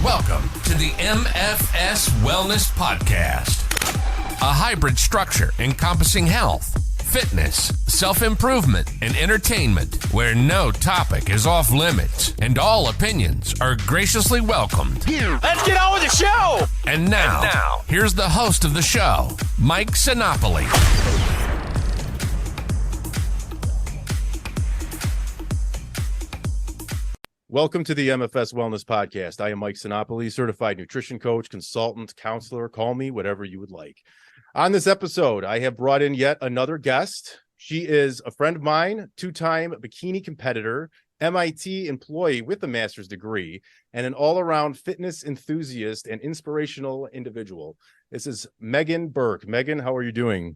Welcome to the MFS Wellness Podcast, a hybrid structure encompassing health, fitness, self-improvement, and entertainment, where no topic is off limits and all opinions are graciously welcomed. Let's get on with the show! And now, here's the host of the show, Mike Sinopoli. Welcome to the MFS Wellness Podcast. I am Mike Sinopoli, certified nutrition coach, consultant, counselor, call me whatever you would like. On this episode, I have brought in yet another guest. She is a friend of mine, two-time bikini competitor, MIT employee with a master's degree, and an all-around fitness enthusiast and inspirational individual. This is Meghan Burke. Meghan, how are you doing?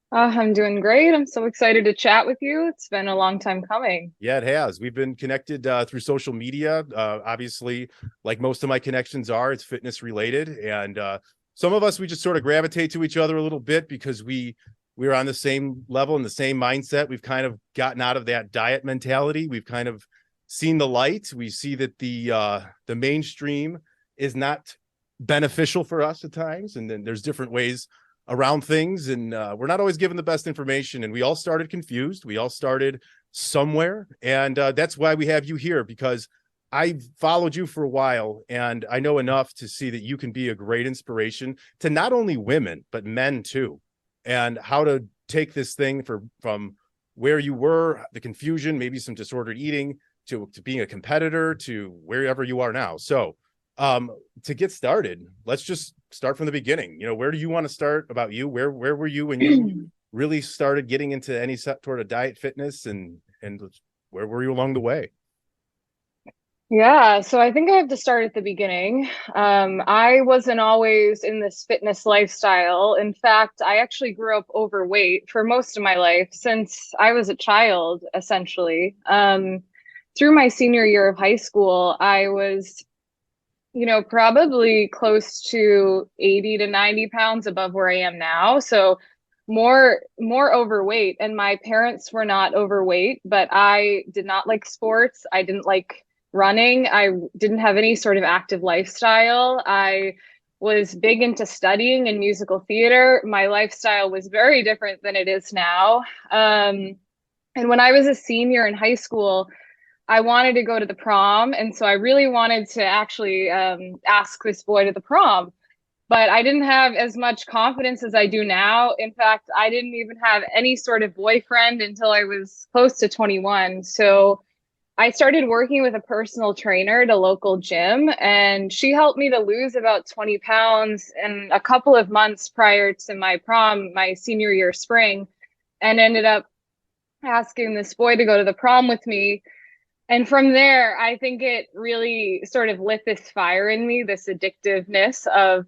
I'm doing great. I'm so excited to chat with you. It's been a long time coming. Yeah, it has. We've been connected through social media. Obviously, like most of my connections are, it's fitness related. And some of us, we just sort of gravitate to each other a little bit because we're on the same level and the same mindset. We've kind of gotten out of that diet mentality. We've kind of seen the light. We see that the mainstream is not beneficial for us at times. And then there's different ways around things, and we're not always given the best information, and we all started confused. We all started somewhere, and that's why we have you here, because I've followed you for a while, and I know enough to see that you can be a great inspiration to not only women, but men too, and how to take this thing from where you were, the confusion, maybe some disordered eating, to being a competitor, to wherever you are now. So to get started, let's just start from the beginning. Where do you want to start about you? Where were you when you really started getting into any sort of diet, fitness, and where were you along the way? Yeah, so I think I have to start at the beginning. I wasn't always in this fitness lifestyle. In fact, I actually grew up overweight for most of my life since I was a child, essentially. Through my senior year of high school, I was probably close to 80 to 90 pounds above where I am now. So more overweight. And my parents were not overweight, but I did not like sports. I didn't like running. I didn't have any sort of active lifestyle. I was big into studying and musical theater. My lifestyle was very different than it is now. And when I was a senior in high school, I wanted to go to the prom. And so I really wanted to actually ask this boy to the prom, but I didn't have as much confidence as I do now. In fact, I didn't even have any sort of boyfriend until I was close to 21. So I started working with a personal trainer at a local gym, and she helped me to lose about 20 pounds in a couple of months prior to my prom, my senior year spring, and ended up asking this boy to go to the prom with me. And from there, I think it really sort of lit this fire in me, this addictiveness of,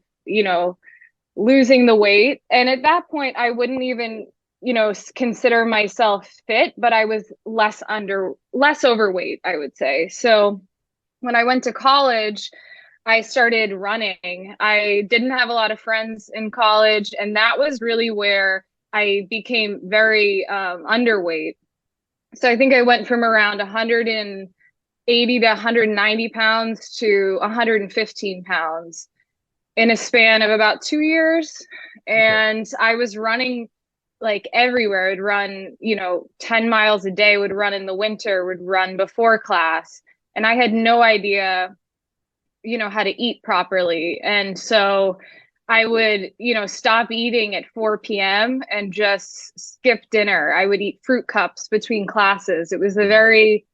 losing the weight. And at that point, I wouldn't even, consider myself fit, but I was less overweight, I would say. So when I went to college, I started running. I didn't have a lot of friends in college, and that was really where I became very underweight. So I think I went from around 180 to 190 pounds to 115 pounds in a span of about 2 years. And I was running like everywhere. I'd run, 10 miles a day, would run in the winter, would run before class. And I had no idea, how to eat properly. And so I would, stop eating at 4 p.m. and just skip dinner. I would eat fruit cups between classes. It was a very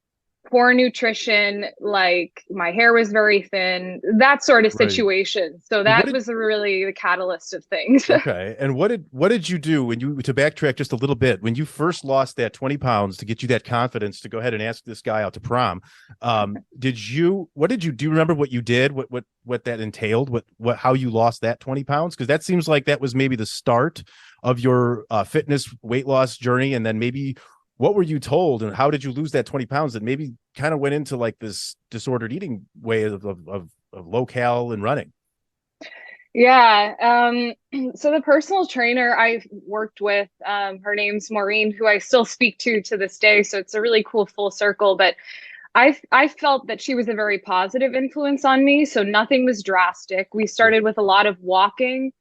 poor nutrition, like my hair was very thin, that sort of situation. So that was really the catalyst of things. Okay. And what did you do to backtrack just a little bit, when you first lost that 20 pounds to get you that confidence to go ahead and ask this guy out to prom? Do you remember what you did, what that entailed, how you lost that 20 pounds? Because that seems like that was maybe the start of your fitness weight loss journey. And then maybe what were you told, and how did you lose that 20 pounds that maybe kind of went into like this disordered eating way of low cal and running? Yeah. So the personal trainer I worked with, her name's Maureen, who I still speak to this day. So it's a really cool full circle. But I felt that she was a very positive influence on me. So nothing was drastic. We started with a lot of walking,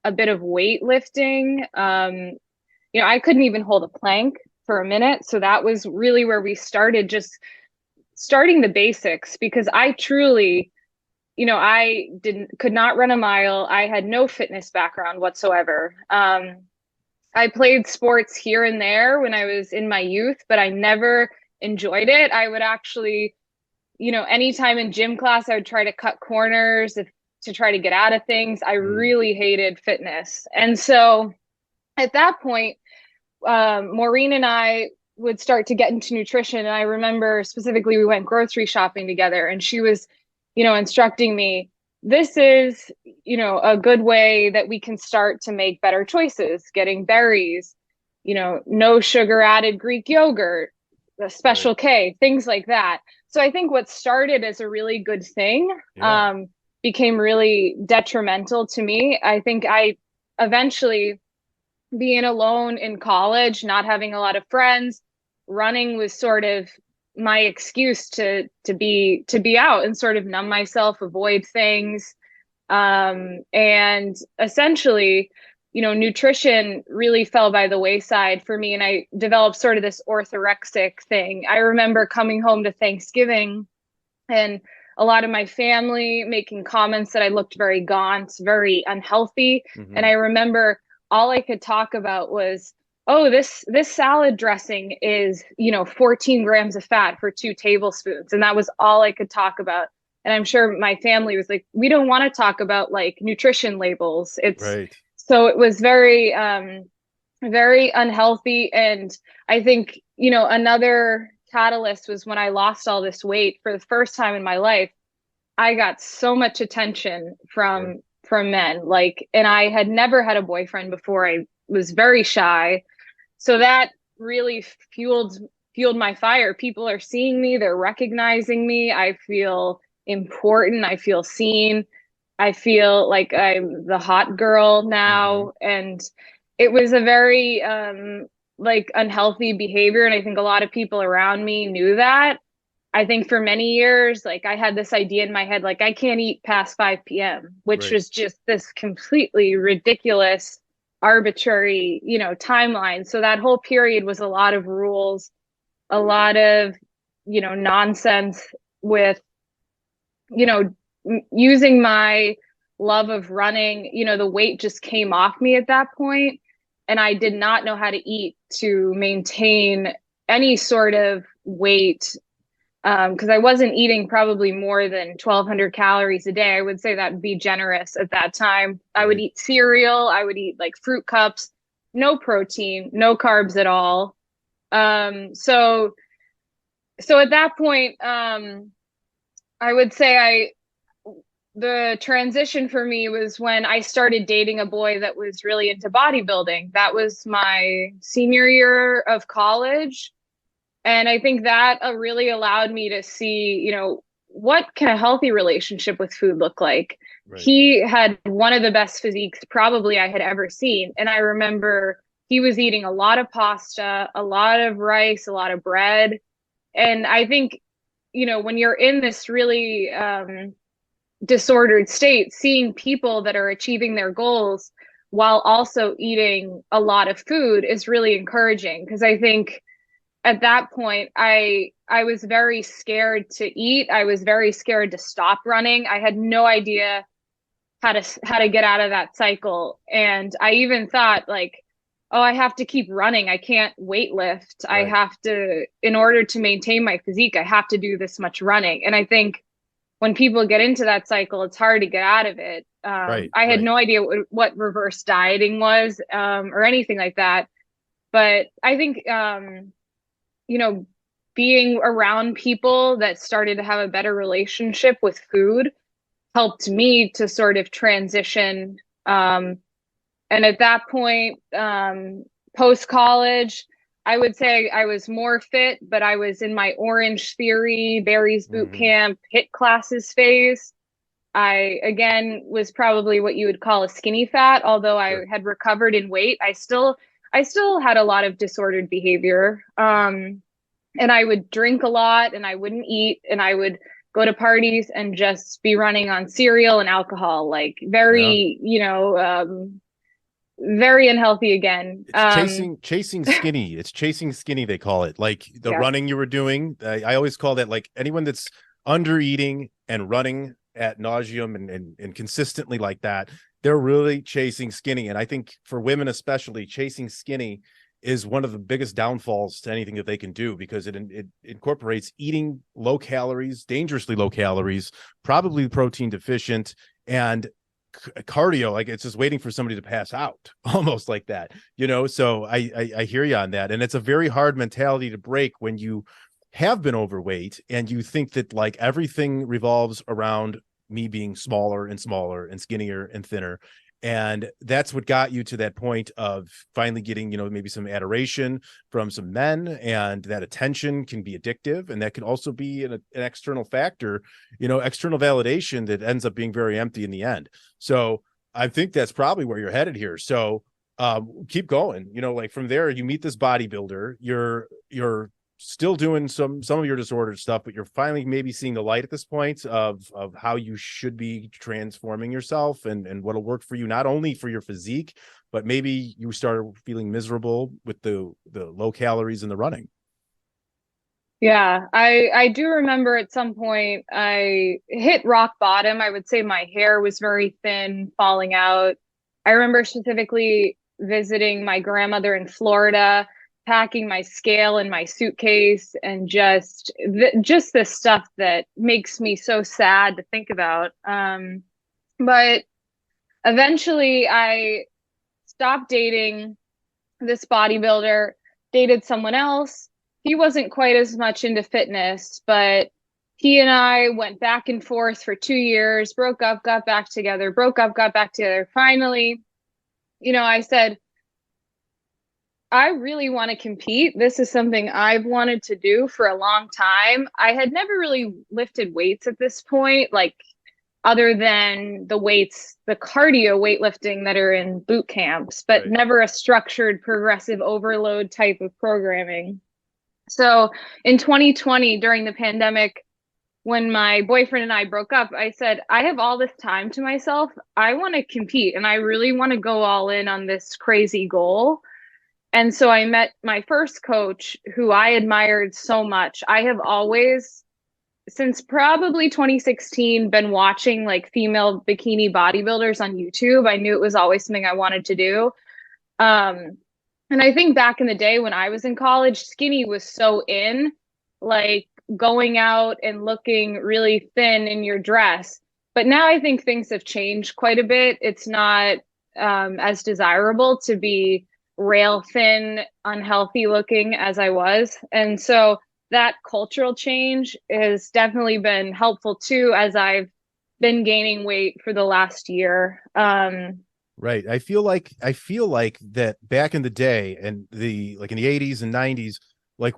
a bit of weightlifting. I couldn't even hold a plank for a minute. So that was really where we started, just starting the basics, because I truly, I could not run a mile. I had no fitness background whatsoever. I played sports here and there when I was in my youth, but I never enjoyed it. I would actually, anytime in gym class, I would try to cut corners to try to get out of things. I really hated fitness. And so at that point, Maureen and I would start to get into nutrition. And I remember specifically we went grocery shopping together, and she was, instructing me, this is, a good way that we can start to make better choices, getting berries, no sugar added Greek yogurt, the Special K, things like that. So I think what started as a really good thing became really detrimental to me. I think I eventually, being alone in college, not having a lot of friends, running was sort of my excuse to be out and sort of numb myself, avoid things. And essentially, nutrition really fell by the wayside for me. And I developed sort of this orthorexic thing. I remember coming home to Thanksgiving and a lot of my family making comments that I looked very gaunt, very unhealthy. Mm-hmm. And I remember all I could talk about was, oh, this salad dressing is, 14 grams of fat for 2 tablespoons. And that was all I could talk about. And I'm sure my family was like, we don't want to talk about like nutrition labels. So it was very, very unhealthy. And I think, another catalyst was when I lost all this weight for the first time in my life. I got so much attention from men, and I had never had a boyfriend before. I was very shy. So that really fueled my fire. People are seeing me, they're recognizing me. I feel important. I feel seen. I feel like I'm the hot girl now. Mm-hmm. And it was a very unhealthy behavior. And I think a lot of people around me knew that. I think for many years, I had this idea in my head, I can't eat past 5 p.m., which was just this completely ridiculous, arbitrary, timeline. So that whole period was a lot of rules, a lot of, nonsense with, using my love of running. The weight just came off me at that point, and I did not know how to eat to maintain any sort of weight. Because I wasn't eating probably more than 1,200 calories a day. I would say that would be generous at that time. I would eat cereal. I would eat fruit cups, no protein, no carbs at all. So at that point, I would say the transition for me was when I started dating a boy that was really into bodybuilding. That was my senior year of college. And I think that really allowed me to see, what can a healthy relationship with food look like? Right. He had one of the best physiques probably I had ever seen. And I remember he was eating a lot of pasta, a lot of rice, a lot of bread. And I think, when you're in this really disordered state, seeing people that are achieving their goals while also eating a lot of food is really encouraging. Because I think at that point, I was very scared to eat. I was very scared to stop running. I had no idea how to get out of that cycle. And I even thought oh, I have to keep running. I can't weight lift. Right. I have to, in order to maintain my physique, I have to do this much running. And I think when people get into that cycle, it's hard to get out of it. I had no idea what reverse dieting was or anything like that. But I think, being around people that started to have a better relationship with food helped me to sort of transition. And at that point, post-college, I would say I was more fit, but I was in my Orange Theory, Barry's Boot Camp, HIIT classes phase. I, again, was probably what you would call a skinny fat, although I had recovered in weight. I still had a lot of disordered behavior. and I would drink a lot and I wouldn't eat and I would go to parties and just be running on cereal and alcohol, like Yeah. very, very unhealthy again. It's chasing skinny. It's chasing skinny, they call it. Like the Yeah. running you were doing. I always call that, like, anyone that's under eating and running at nauseum and consistently like that, they're really chasing skinny. And I think for women especially, chasing skinny is one of the biggest downfalls to anything that they can do, because it incorporates eating low calories, dangerously low calories, probably protein deficient, and cardio. Like, it's just waiting for somebody to pass out, almost like that, so I hear you on that. And it's a very hard mentality to break when you have been overweight and you think that, like, everything revolves around me being smaller and smaller and skinnier and thinner. And that's what got you to that point of finally getting, maybe some adoration from some men, and that attention can be addictive. And that can also be an external factor, external validation that ends up being very empty in the end. So I think that's probably where you're headed here. So keep going, like from there, you meet this bodybuilder, you're still doing some of your disordered stuff, but you're finally maybe seeing the light at this point of how you should be transforming yourself and what'll work for you, not only for your physique, but maybe you started feeling miserable with the low calories and the running. Yeah, I do remember at some point I hit rock bottom. I would say my hair was very thin, falling out. I remember specifically visiting my grandmother in Florida, packing my scale in my suitcase, and just the stuff that makes me so sad to think about. But eventually I stopped dating this bodybuilder, dated someone else. He wasn't quite as much into fitness, but he and I went back and forth for 2 years, broke up, got back together, broke up, got back together. Finally, I said, I really want to compete. This is something I've wanted to do for a long time. I had never really lifted weights at this point, like other than the weights, the cardio weightlifting that are in boot camps, but Right. never a structured progressive overload type of programming. So in 2020, during the pandemic, when my boyfriend and I broke up, I said, I have all this time to myself. I want to compete and I really want to go all in on this crazy goal. And so I met my first coach, who I admired so much. I have always, since probably 2016, been watching like female bikini bodybuilders on YouTube. I knew it was always something I wanted to do. And I think back in the day when I was in college, skinny was so in, like going out and looking really thin in your dress. But now I think things have changed quite a bit. It's not as desirable to be rail thin, unhealthy looking as I was. And so that cultural change has definitely been helpful too, as I've been gaining weight for the last year. Right. I feel like that back in the day, and like in the 80s and 90s, like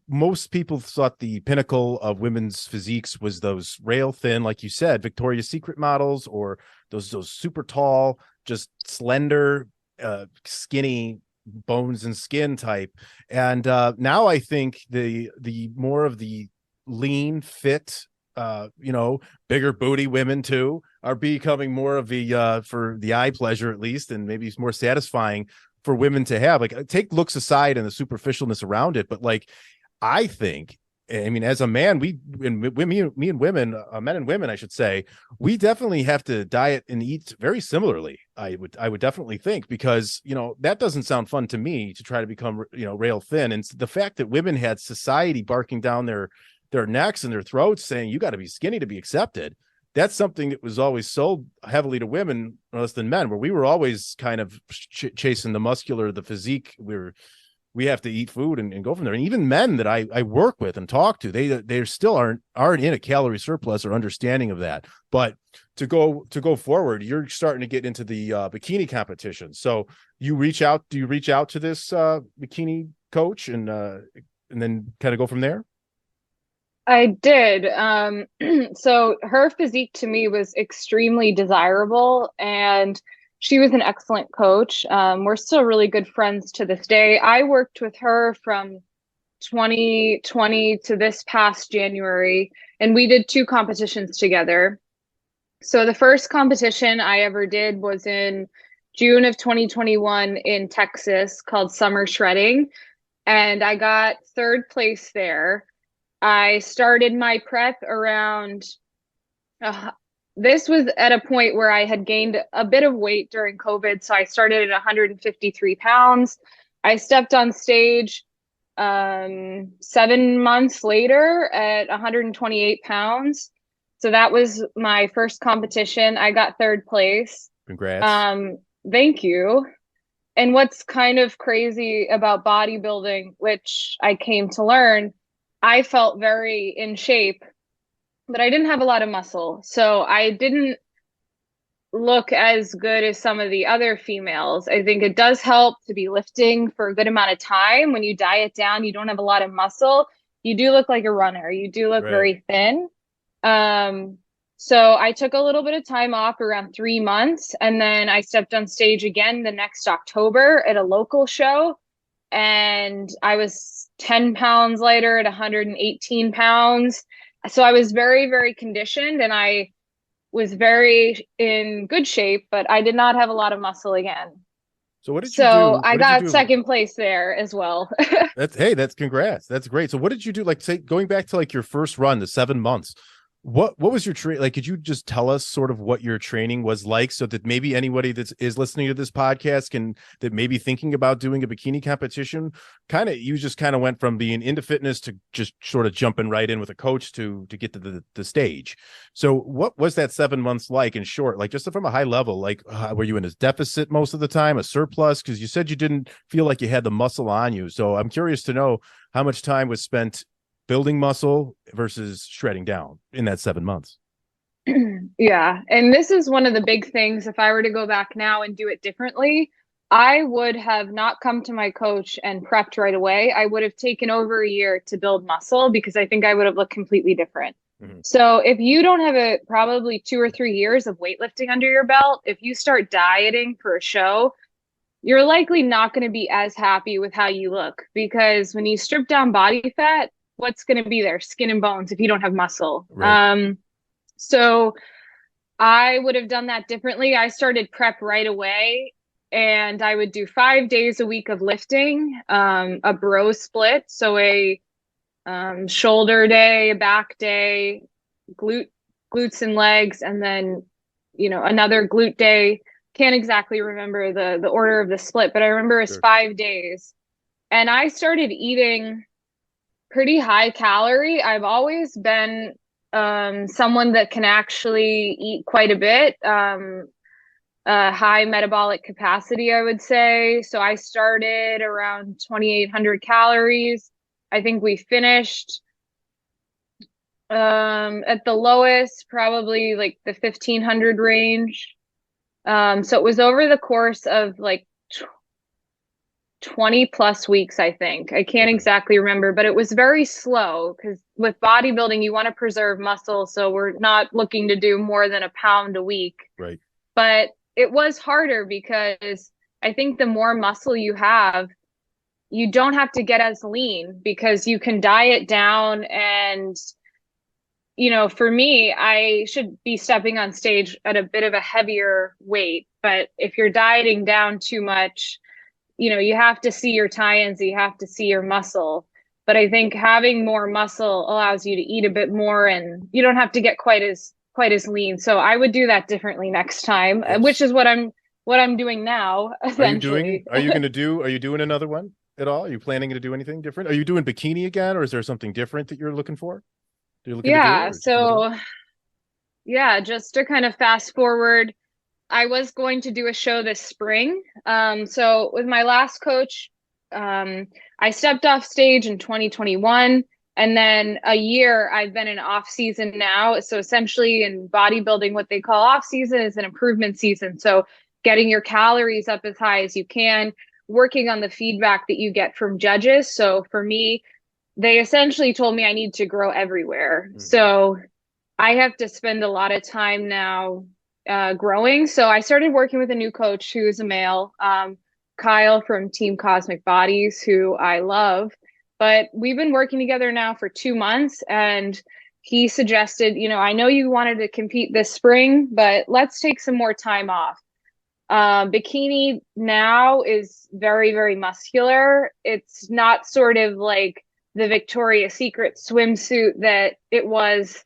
most people thought the pinnacle of women's physiques was those rail thin, like you said, Victoria's Secret models, or those super tall, just slender, skinny bones and skin type. And now I think the more of the lean, fit, bigger booty women too are becoming more of the for the eye pleasure, at least, and maybe it's more satisfying for women to have. Like, take looks aside and the superficialness around it, but like, I think, I mean, as a man, me and women, men and women, I should say, we definitely have to diet and eat very similarly. I would definitely think, because, that doesn't sound fun to me to try to become, rail thin. And the fact that women had society barking down their necks and their throats saying, you got to be skinny to be accepted. That's something that was always sold heavily to women less than men, where we were always kind of chasing the muscular, the physique. We have to eat food and go from there. And even men that I work with and talk to, they still aren't in a calorie surplus or understanding of that. But to go forward, you're starting to get into the bikini competition. So do you reach out to this bikini coach and then kind of go from there? I did. So her physique to me was extremely desirable, and she was an excellent coach. We're still really good friends to this day. I worked with her from 2020 to this past January, and we did 2 competitions together. So the first competition I ever did was in June of 2021 in Texas, called Summer Shredding, and I got 3rd place there. I started my prep around this was at a point where I had gained a bit of weight during COVID. So I started at 153 pounds. I stepped on stage 7 months later at 128 pounds. So that was my first competition. I got 3rd place. Congrats. Thank you. And what's kind of crazy about bodybuilding, which I came to learn, I felt very in shape, but I didn't have a lot of muscle. So I didn't look as good as some of the other females. I think it does help to be lifting for a good amount of time. When you diet down, you don't have a lot of muscle. You do look like a runner. You do look very thin. So I took a little bit of time off, around 3 months, and then I stepped on stage again the next October at a local show. And I was 10 pounds lighter at 118 pounds. So I was very, very conditioned, and I was very in good shape, but I did not have a lot of muscle again. So what did you do? So I got 2nd place there as well. That's congrats. That's great. So what did you do? Like, say, going back to like your first run, the 7 months, what was your training? Like, could you just tell us sort of what your training was like, so that maybe anybody that is listening to this podcast that may be thinking about doing a bikini competition, you just kind of went from being into fitness to just sort of jumping right in with a coach to get to the stage. So what was that 7 months like in short, like just from a high level, like were you in a deficit most of the time, a surplus? Because you said you didn't feel like you had the muscle on you. So I'm curious to know how much time was spent building muscle versus shredding down in that 7 months. Yeah. And this is one of the big things. If I were to go back now and do it differently, I would have not come to my coach and prepped right away. I would have taken over a year to build muscle, because I think I would have looked completely different. Mm-hmm. So if you don't have probably 2 or 3 years of weightlifting under your belt, if you start dieting for a show, you're likely not going to be as happy with how you look, because when you strip down body fat, what's going to be there? Skin and bones if you don't have muscle. Right. So I would have done that differently. I started prep right away, and I would do 5 days a week of lifting, a bro split. So a shoulder day, a back day, glutes and legs, and then, another glute day. Can't exactly remember the order of the split, but I remember it's 5 days. And I started eating pretty high calorie. I've always been someone that can actually eat quite a bit, high metabolic capacity, I would say. So I started around 2,800 calories. I think we finished at the lowest, probably like the 1,500 range. So it was over the course of like 20 plus weeks, I think. I can't exactly remember, but it was very slow, because with bodybuilding, you want to preserve muscle. So we're not looking to do more than a pound a week. Right. But it was harder, because I think the more muscle you have, you don't have to get as lean, because you can diet down. And, for me, I should be stepping on stage at a bit of a heavier weight. But if you're dieting down too much, you have to see your tie-ins, you have to see your muscle. But I think having more muscle allows you to eat a bit more, and you don't have to get quite as lean. So I would do that differently next time, which is what I'm doing now. Eventually. Are you doing another one at all? Are you planning to do anything different? Are you doing bikini again, or is there something different that you're looking for? Just to kind of fast forward, I was going to do a show this spring. So with my last coach, I stepped off stage in 2021, and then a year I've been in off season now. So essentially in bodybuilding, what they call off season is an improvement season. So getting your calories up as high as you can, working on the feedback that you get from judges. So for me, they essentially told me I need to grow everywhere. Mm-hmm. So I have to spend a lot of time now growing. So I started working with a new coach who is a male, Kyle from Team Cosmic Bodies, who I love. But we've been working together now for 2 months, and he suggested, I know you wanted to compete this spring, but let's take some more time off. Bikini now is very, very muscular. It's not sort of like the Victoria's Secret swimsuit that it was,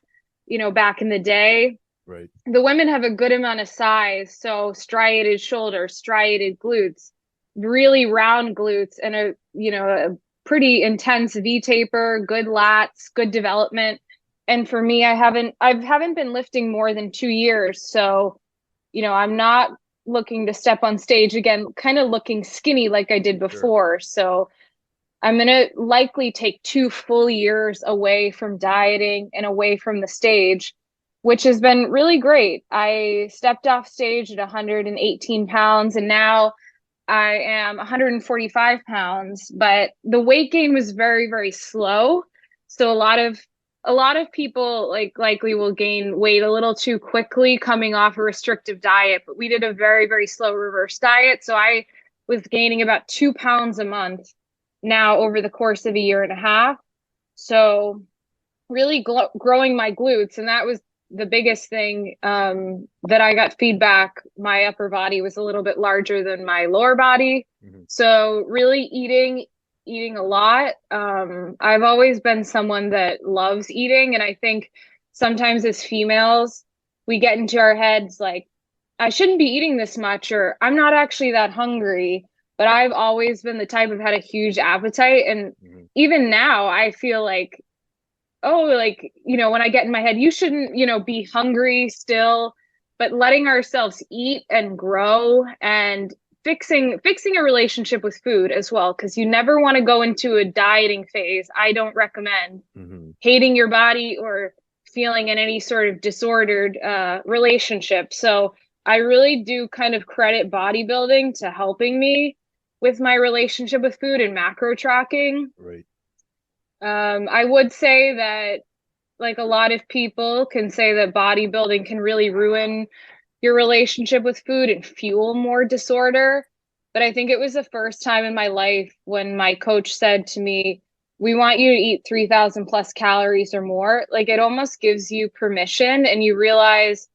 back in the day. Right. The women have a good amount of size, so striated shoulders, striated glutes, really round glutes, and a pretty intense V taper, good lats, good development. And for me, I haven't been lifting more than 2 years, so I'm not looking to step on stage again, kind of looking skinny like I did before. Sure. So I'm going to likely take 2 full years away from dieting and away from the stage, which has been really great. I stepped off stage at 118 pounds, and now I am 145 pounds, but the weight gain was very, very slow. So a lot of people likely will gain weight a little too quickly coming off a restrictive diet, but we did a very, very slow reverse diet. So I was gaining about 2 pounds a month now over the course of a year and a half. So really growing my glutes. And that was the biggest thing, that I got feedback. My upper body was a little bit larger than my lower body. Mm-hmm. So really eating a lot. I've always been someone that loves eating. And I think sometimes as females, we get into our heads like, I shouldn't be eating this much, or I'm not actually that hungry. But I've always been the type of had a huge appetite. And mm-hmm. even now I feel like, when I get in my head, you shouldn't, be hungry still, but letting ourselves eat and grow and fixing a relationship with food as well. Cause you never want to go into a dieting phase. I don't recommend mm-hmm. hating your body or feeling in any sort of disordered relationship. So I really do kind of credit bodybuilding to helping me with my relationship with food and macro tracking. Right. I would say that like a lot of people can say that bodybuilding can really ruin your relationship with food and fuel more disorder. But I think it was the first time in my life when my coach said to me, we want you to eat 3,000 plus calories or more. Like it almost gives you permission, and you realize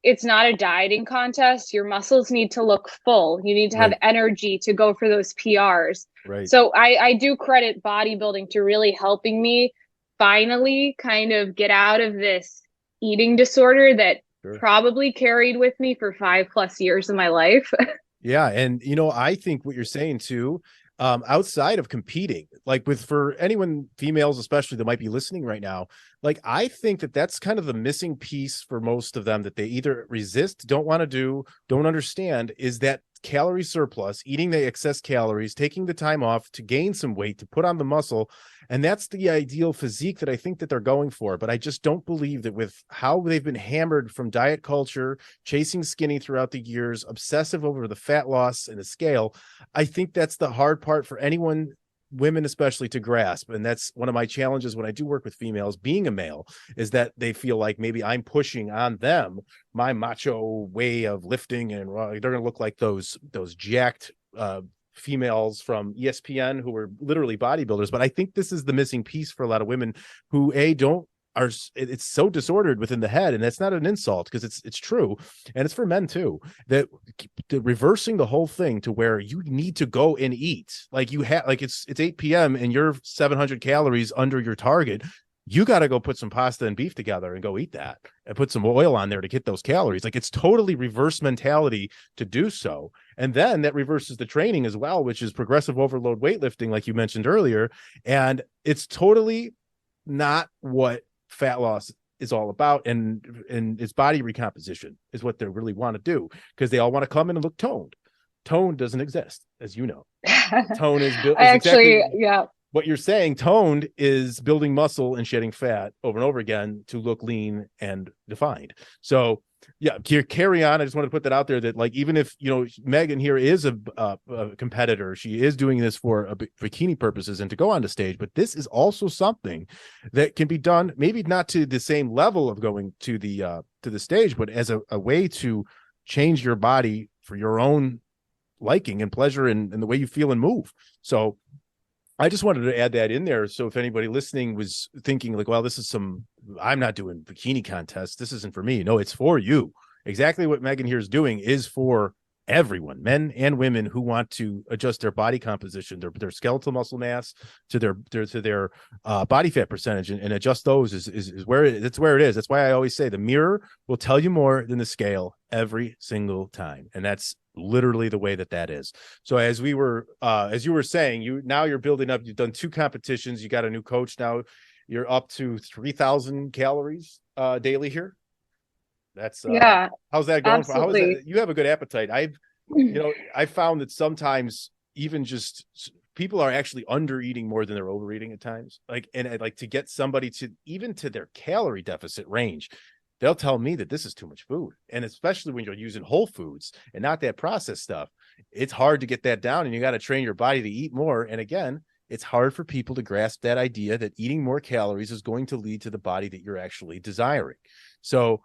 it's not a dieting contest. Your muscles need to look full. You need to have energy to go for those PRs. Right. So I do credit bodybuilding to really helping me finally kind of get out of this eating disorder that probably carried with me for 5+ years of my life. Yeah. And, I think what you're saying too, outside of competing, like for anyone, females especially, that might be listening right now, like I think that that's kind of the missing piece for most of them, that they either resist, don't want to do, don't understand, is that calorie surplus, eating the excess calories, taking the time off to gain some weight, to put on the muscle. And that's the ideal physique that I think that they're going for. But I just don't believe that with how they've been hammered from diet culture, chasing skinny throughout the years, obsessive over the fat loss and the scale, I think that's the hard part for anyone, women especially, to grasp. And that's one of my challenges when I do work with females, being a male, is that they feel like maybe I'm pushing on them my macho way of lifting, and they're going to look like those jacked females from ESPN who were literally bodybuilders. But I think this is the missing piece for a lot of women who it's so disordered within the head. And that's not an insult, because it's true. And it's for men too, that reversing the whole thing to where you need to go and eat. Like it's 8 p.m. and you're 700 calories under your target. You got to go put some pasta and beef together and go eat that and put some oil on there to get those calories. Like it's totally reverse mentality to do so. And then that reverses the training as well, which is progressive overload weightlifting, like you mentioned earlier. And it's totally not what fat loss is all about. And it's body recomposition is what they really want to do, because they all want to come in and look toned. Tone doesn't exist, as you know. Tone is built. Yeah. What you're saying, toned, is building muscle and shedding fat over and over again to look lean and defined. So yeah, carry on. I just wanted to put that out there, that like, even if, Meghan here is a competitor, she is doing this for bikini purposes and to go on the stage, but this is also something that can be done, maybe not to the same level of going to the stage, but as a way to change your body for your own liking and pleasure and the way you feel and move. So I just wanted to add that in there. So if anybody listening was thinking like, well, I'm not doing bikini contests. This isn't for me. No, it's for you. Exactly what Meghan here is doing is for everyone, men and women who want to adjust their body composition, their skeletal muscle mass to their body fat percentage, and adjust those is where that's where it is. That's why I always say the mirror will tell you more than the scale every single time. And that's literally the way that is. So as you were saying, you're building up, you've done 2 competitions, you got a new coach now, you're up to 3,000 calories daily here. That's Yeah, how's that going? How is absolutely. that? You have a good appetite. I found that sometimes even just people are actually under eating more than they're overeating at times. And I'd like to get somebody to even to their calorie deficit range. They'll tell me that this is too much food. And especially when you're using whole foods and not that processed stuff, it's hard to get that down, and you got to train your body to eat more. And again, it's hard for people to grasp that idea that eating more calories is going to lead to the body that you're actually desiring. So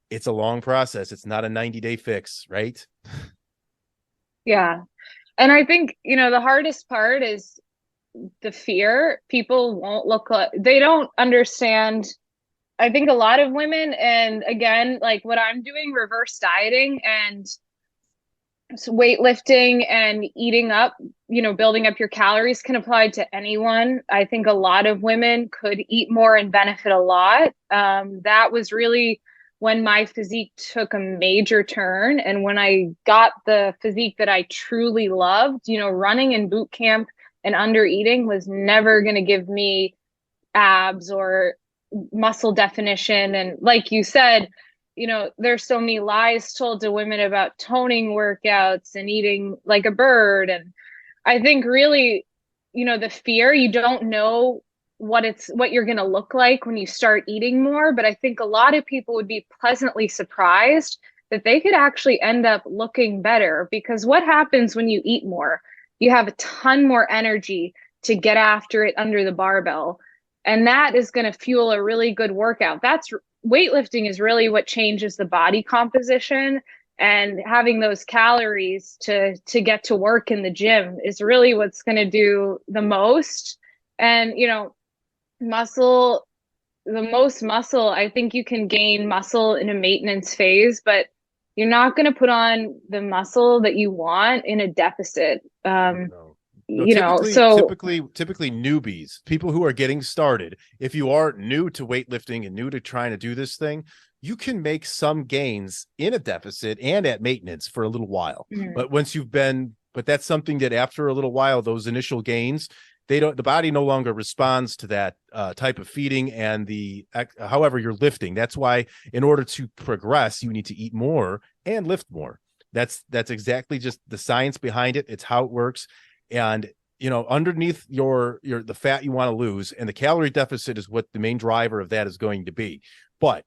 it's a long process. It's not a 90-day fix, right? Yeah. And I think, the hardest part is the fear. People won't look like, they don't understand. I think a lot of women, and again, like what I'm doing, reverse dieting and weightlifting and eating up, building up your calories can apply to anyone. I think a lot of women could eat more and benefit a lot. That was really when my physique took a major turn. And when I got the physique that I truly loved, running in boot camp and under eating was never going to give me abs or muscle definition. And like you said, there's so many lies told to women about toning workouts and eating like a bird. And I think really, the fear, you don't know what you're going to look like when you start eating more. But I think a lot of people would be pleasantly surprised that they could actually end up looking better, because what happens when you eat more? You have a ton more energy to get after it under the barbell. And that is going to fuel a really good workout. Weightlifting is really what changes the body composition, and having those calories to get to work in the gym is really what's going to do the most. And, muscle, the most muscle, I think you can gain muscle in a maintenance phase, but you're not going to put on the muscle that you want in a deficit. Typically newbies, people who are getting started, if you are new to weightlifting and new to trying to do this thing, you can make some gains in a deficit and at maintenance for a little while. Mm-hmm. But that's something that after a little while, those initial gains, the body no longer responds to that type of feeding and however you're lifting. That's why in order to progress, you need to eat more and lift more. That's exactly just the science behind it. It's how it works. And underneath the fat you want to lose, and the calorie deficit is what the main driver of that is going to be. But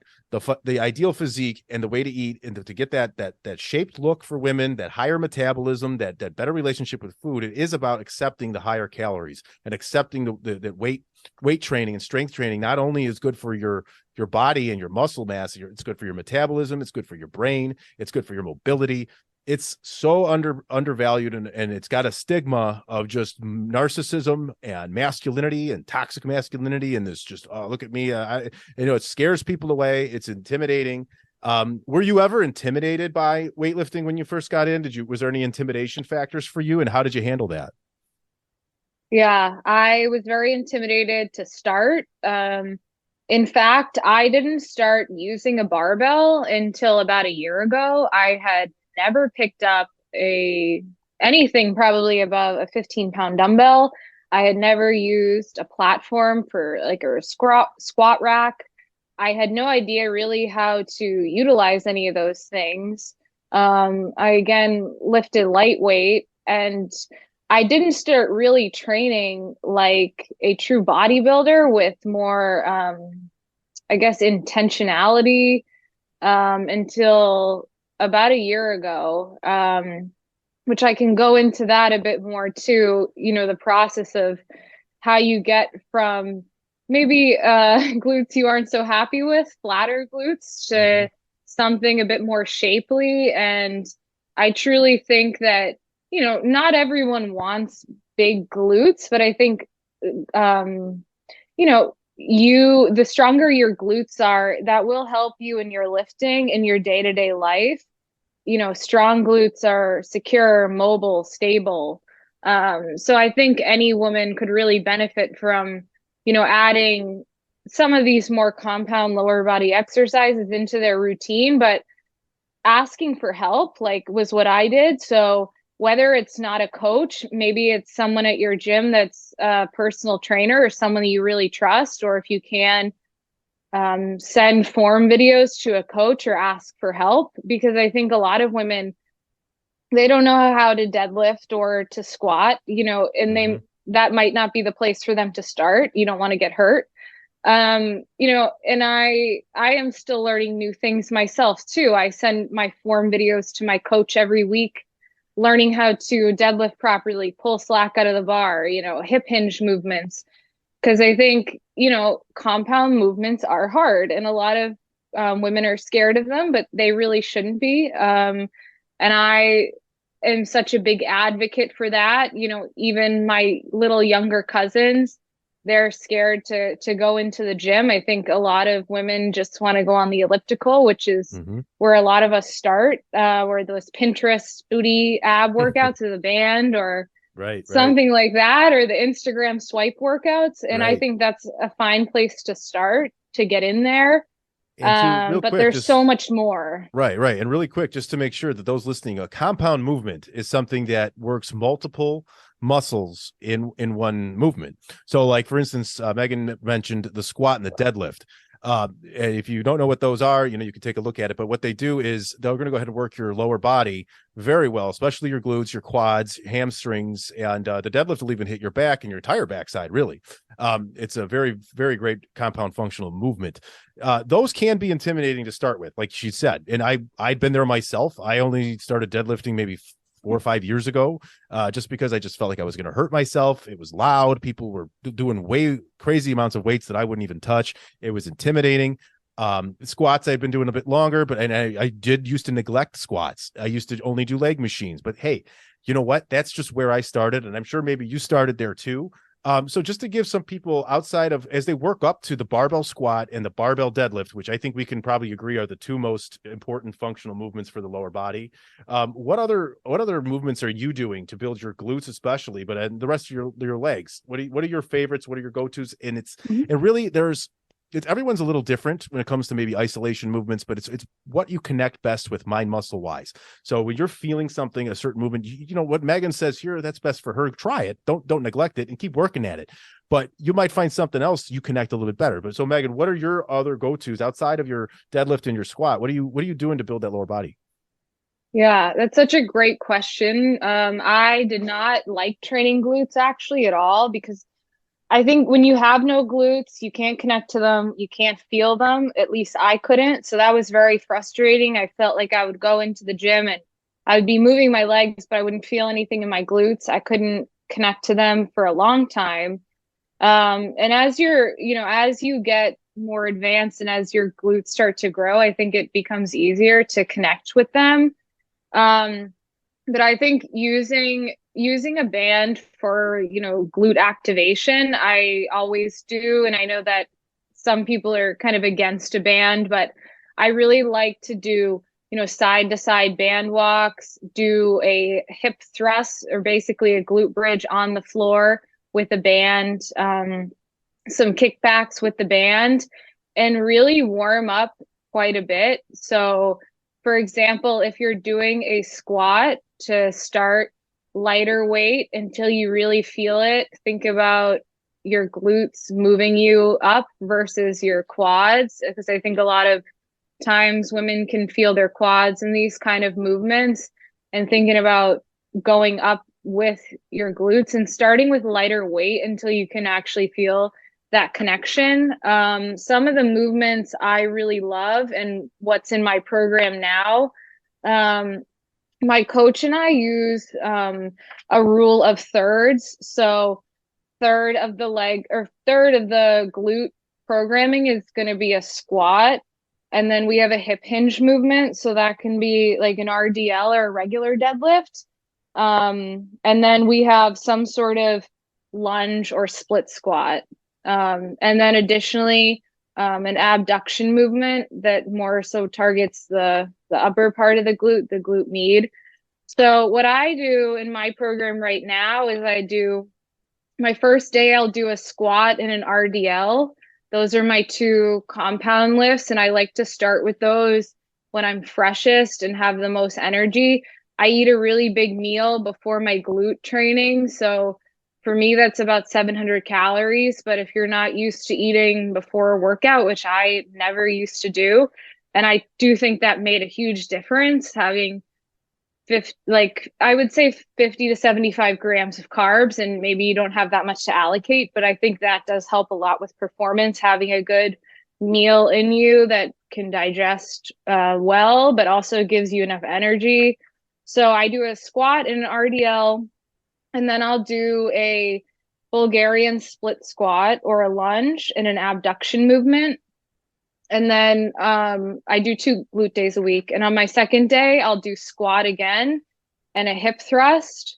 the ideal physique and the way to eat and to get that shaped look for women, that higher metabolism, that better relationship with food, it is about accepting the higher calories and accepting that weight training and strength training not only is good for your body and your muscle mass, it's good for your metabolism, it's good for your brain, it's good for your mobility. It's so undervalued, and it's got a stigma of just narcissism and masculinity and toxic masculinity. And this just, oh, look at me. It scares people away. It's intimidating. Were you ever intimidated by weightlifting when you first got in? Was there any intimidation factors for you, and how did you handle that? Yeah, I was very intimidated to start. In fact, I didn't start using a barbell until about a year ago. I had never picked up anything probably above a 15-pound dumbbell. I had never used a platform for like a squat rack. I had no idea really how to utilize any of those things. I again lifted lightweight, and I didn't start really training like a true bodybuilder with more, I guess, intentionality until about a year ago, which I can go into that a bit more too, the process of how you get from maybe glutes you aren't so happy with, flatter glutes, to something a bit more shapely. And I truly think that, not everyone wants big glutes, but I think the stronger your glutes are, that will help you in your lifting in your day-to-day life. Strong glutes are secure, mobile, stable. So I think any woman could really benefit from, adding some of these more compound lower body exercises into their routine, but asking for help, like, was what I did. So whether it's not a coach, maybe it's someone at your gym that's a personal trainer or someone that you really trust, or if you can, send form videos to a coach or ask for help, because I think a lot of women, they don't know how to deadlift or to squat, and that might not be the place for them to start. You don't want to get hurt. And I am still learning new things myself too. I send my form videos to my coach every week, learning how to deadlift properly, pull slack out of the bar, hip hinge movements. Because I think, compound movements are hard, and a lot of women are scared of them, but they really shouldn't be. And I am such a big advocate for that. Even my little younger cousins, they're scared to go into the gym. I think a lot of women just want to go on the elliptical, which is where a lot of us start, where those Pinterest booty ab workouts of the band, or something like that, or the Instagram swipe workouts. And I think that's a fine place to start to get in there. But quick, there's so much more. Right. And really quick, just to make sure that those listening, a compound movement is something that works multiple muscles in one movement. So like, for instance, Meghan mentioned the squat and the deadlift. If you don't know what those are, you can take a look at it. But what they do is they're going to go ahead and work your lower body very well, especially your glutes, your quads, hamstrings, and the deadlift will even hit your back and your entire backside, really. It's a very, very great compound functional movement. Those can be intimidating to start with, like she said. And I'd been there myself. I only started deadlifting maybe 4 or 5 years ago, just because I just felt like I was going to hurt myself. It was loud. People were doing way crazy amounts of weights that I wouldn't even touch. It was intimidating. Squats I've been doing a bit longer, but I did used to neglect squats. I used to only do leg machines, but hey, you know what? That's just where I started. And I'm sure maybe you started there too. So just to give some people outside of, as they work up to the barbell squat and the barbell deadlift, which I think we can probably agree are the two most important functional movements for the lower body. What other movements are you doing to build your glutes, especially, but the rest of your legs? What are your favorites? What are your go-tos? And and really everyone's a little different when it comes to maybe isolation movements, but it's what you connect best with mind muscle wise. So when you're feeling something, a certain movement, you know what Meghan says here, that's best for her. Try it. Don't neglect it and keep working at it. But you might find something else you connect a little bit better. But so Meghan, what are your other go-tos outside of your deadlift and your squat? What are you doing to build that lower body? Yeah, that's such a great question. I did not like training glutes actually at all, because I think when you have no glutes, you can't connect to them, you can't feel them. At least I couldn't. So that was very frustrating. I felt like I would go into the gym and I would be moving my legs, but I wouldn't feel anything in my glutes. I couldn't connect to them for a long time. And as as you get more advanced and as your glutes start to grow, I think it becomes easier to connect with them. But I think using a band for, glute activation, I always do. And I know that some people are kind of against a band, but I really like to do, side to side band walks, do a hip thrust, or basically a glute bridge on the floor with a band, some kickbacks with the band, and really warm up quite a bit. So for example, if you're doing a squat, to start lighter weight until you really feel it, think about your glutes moving you up versus your quads, because I think a lot of times women can feel their quads in these kind of movements, and thinking about going up with your glutes and starting with lighter weight until you can actually feel that connection. Some of the movements I really love and what's in my program now, my coach and I use a rule of thirds. So third of the glute programming is going to be a squat. And then we have a hip hinge movement. So that can be like an RDL or a regular deadlift. And then we have some sort of lunge or split squat. And then additionally, an abduction movement that more so targets the upper part of the glute med. So what I do in my program right now is I do my first day, I'll do a squat and an RDL. Those are my two compound lifts, and I like to start with those when I'm freshest and have the most energy. I eat a really big meal before my glute training. So for me, that's about 700 calories. But if you're not used to eating before a workout, which I never used to do, and I do think that made a huge difference, having I would say 50 to 75 grams of carbs, and maybe you don't have that much to allocate, but I think that does help a lot with performance, having a good meal in you that can digest well, but also gives you enough energy. So I do a squat and an RDL, and then I'll do a Bulgarian split squat or a lunge and an abduction movement. And then I do 2 glute days a week. And on my second day, I'll do squat again and a hip thrust,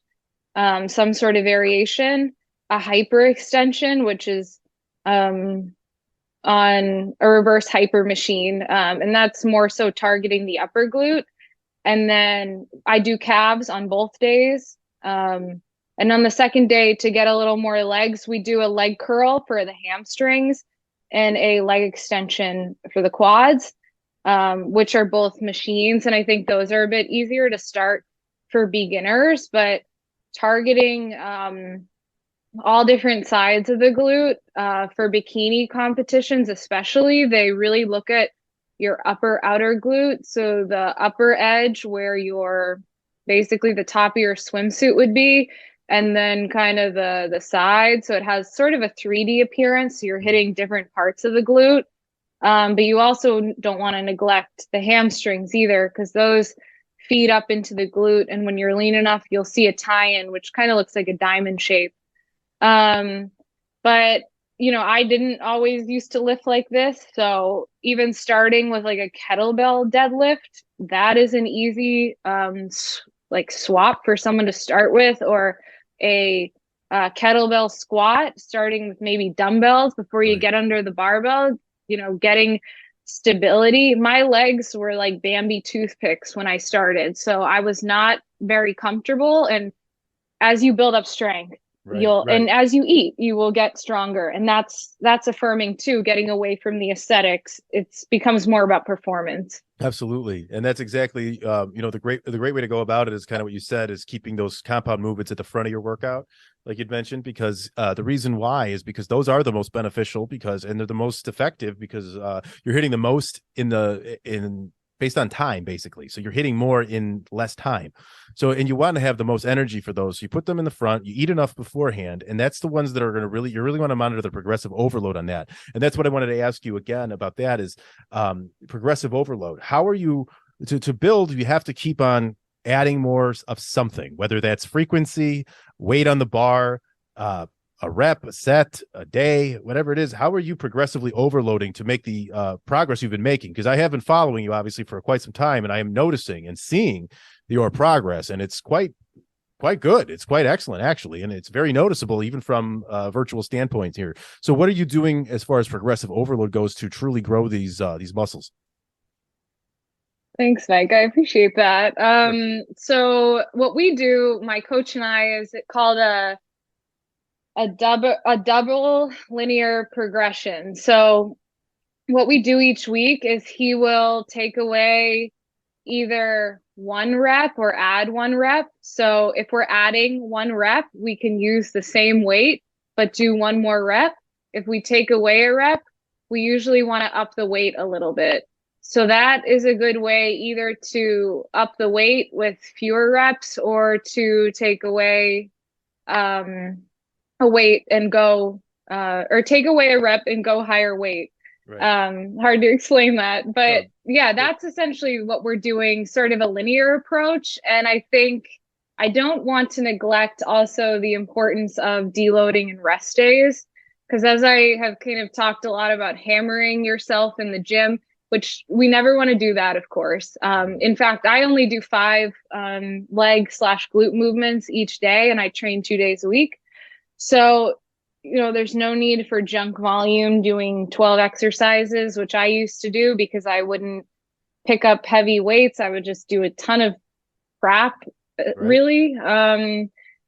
some sort of variation, a hyperextension, which is on a reverse hyper machine. And that's more so targeting the upper glute. And then I do calves on both days. And on the second day, to get a little more legs, we do a leg curl for the hamstrings and a leg extension for the quads, which are both machines. And I think those are a bit easier to start for beginners, but targeting all different sides of the glute for bikini competitions, especially, they really look at your upper outer glute. So the upper edge where your basically the top of your swimsuit would be, and then kind of the side. So it has sort of a 3D appearance. So you're hitting different parts of the glute. But you also don't want to neglect the hamstrings either, because those feed up into the glute. And when you're lean enough, you'll see a tie-in, which kind of looks like a diamond shape. But, you know, I didn't always used to lift like this. So even starting with like a kettlebell deadlift, that is an easy like swap for someone to start with, or a kettlebell squat, starting with maybe dumbbells before you get under the barbell, you know, getting stability. My legs were like Bambi toothpicks when I started. So I was not very comfortable. And as you build up strength, and as you eat, you will get stronger. And that's affirming too, getting away from the aesthetics. It becomes more about performance. Absolutely. And that's exactly, you know, the great way to go about it is kind of what you said, is keeping those compound movements at the front of your workout, like you'd mentioned, because the reason why is because those are the most beneficial, and they're the most effective, because you're hitting the most based on time, basically. So you're hitting more in less time. So, and you want to have the most energy for those. So you put them in the front, you eat enough beforehand. And that's the ones that are going to you really want to monitor the progressive overload on that. And that's what I wanted to ask you again about, that is progressive overload. How are you to build? You have to keep on adding more of something, whether that's frequency, weight on the bar, a rep, a set, a day, whatever it is. How are you progressively overloading to make the progress you've been making? Because I have been following you obviously for quite some time, and I am noticing and seeing your progress, and it's quite good. It's quite excellent, actually, and it's very noticeable even from a virtual standpoint here. So what are you doing as far as progressive overload goes to truly grow these muscles? Thanks, Mike. I appreciate that. So what we do, my coach and I, is called a double linear progression. So what we do each week is he will take away either 1 rep or add 1 rep. So if we're adding 1 rep, we can use the same weight, but do 1 more rep. If we take away a rep, we usually want to up the weight a little bit. So that is a good way either to up the weight with fewer reps, or to take away a weight and go or take away a rep and go higher weight. Hard to explain that, but yeah, that's essentially what we're doing, sort of a linear approach. And I think I don't want to neglect also the importance of deloading and rest days, because as I have kind of talked a lot about hammering yourself in the gym, which we never want to do that, of course. In fact, I only do 5 leg/glute movements each day, and I train 2 days a week. So, there's no need for junk volume doing 12 exercises, which I used to do because I wouldn't pick up heavy weights. I would just do a ton of crap, Right. really.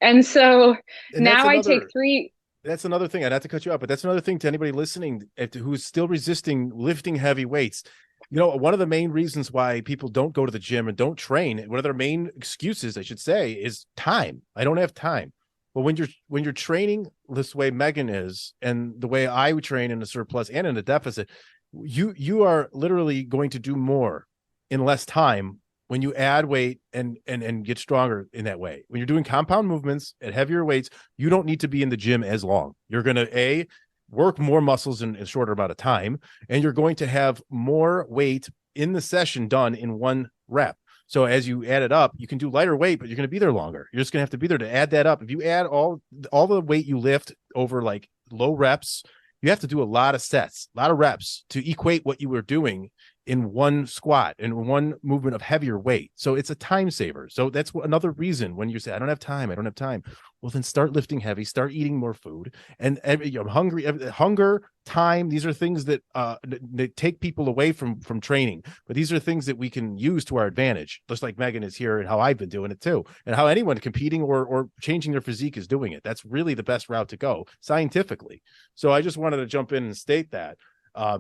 And so And now I take three. that's another thing. I'd have to cut you off, but that's another thing to anybody listening who's still resisting lifting heavy weights. One of the main reasons why people don't go to the gym and don't train, one of their main excuses, I should say, is time. I don't have time. But when you're training this way Meghan is, and the way I would train in a surplus and in a deficit, you are literally going to do more in less time when you add weight and get stronger in that way. When you're doing compound movements at heavier weights, you don't need to be in the gym as long. You're going to work more muscles in a shorter amount of time, and you're going to have more weight in the session done in one rep. So as you add it up, you can do lighter weight, but you're going to be there longer. You're just going to have to be there to add that up. If you add all the weight you lift over like low reps, you have to do a lot of sets, a lot of reps to equate what you were doing in one squat and one movement of heavier weight. So it's a time saver. So that's another reason when you say, I don't have time. Well, then start lifting heavy, start eating more food. And I'm hungry, hunger, time. These are things that take people away from training, but these are things that we can use to our advantage. Just like Meghan is here and how I've been doing it too. And how anyone competing or changing their physique is doing it. That's really the best route to go scientifically. So I just wanted to jump in and state that.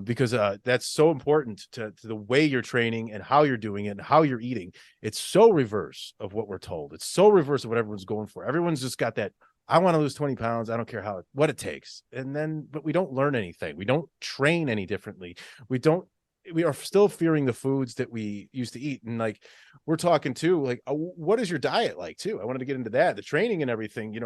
Because that's so important to the way you're training and how you're doing it and how you're eating. It's so reverse of what we're told. It's so reverse of what everyone's going for. Everyone's just got that, I want to lose 20 pounds. I don't care what it takes. But we don't learn anything. We don't train any differently. We are still fearing the foods that we used to eat. And like, we're talking too, like, what is your diet like too? I wanted to get into that, the training and everything, we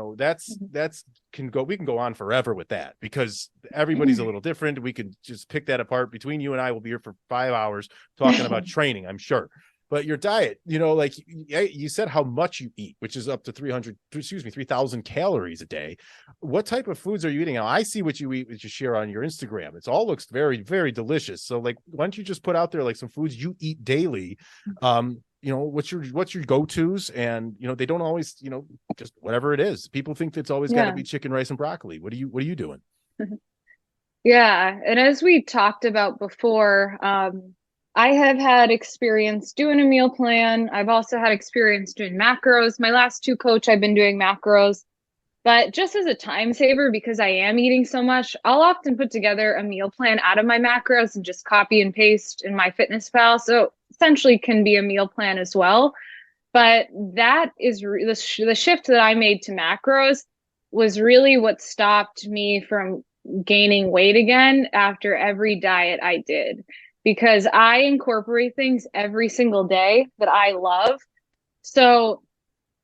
can go on forever with that because everybody's a little different. We can just pick that apart. Between you and I, we'll be here for 5 hours talking about training, I'm sure. But your diet, like you said, how much you eat, which is up to 3,000 calories a day. What type of foods are you eating? Now, I see what you eat, what you share on your Instagram. It all looks very, very delicious. So like, why don't you just put out there like some foods you eat daily? What's your go-tos? And, they don't always, just whatever it is. People think it's always got to be chicken, rice, and broccoli. What are you doing? Yeah. And as we talked about before, I have had experience doing a meal plan. I've also had experience doing macros. My last 2 coach, I've been doing macros, but just as a time saver, because I am eating so much, I'll often put together a meal plan out of my macros and just copy and paste in MyFitnessPal. So essentially can be a meal plan as well. But that is the shift that I made to macros was really what stopped me from gaining weight again after every diet I did. Because I incorporate things every single day that I love. So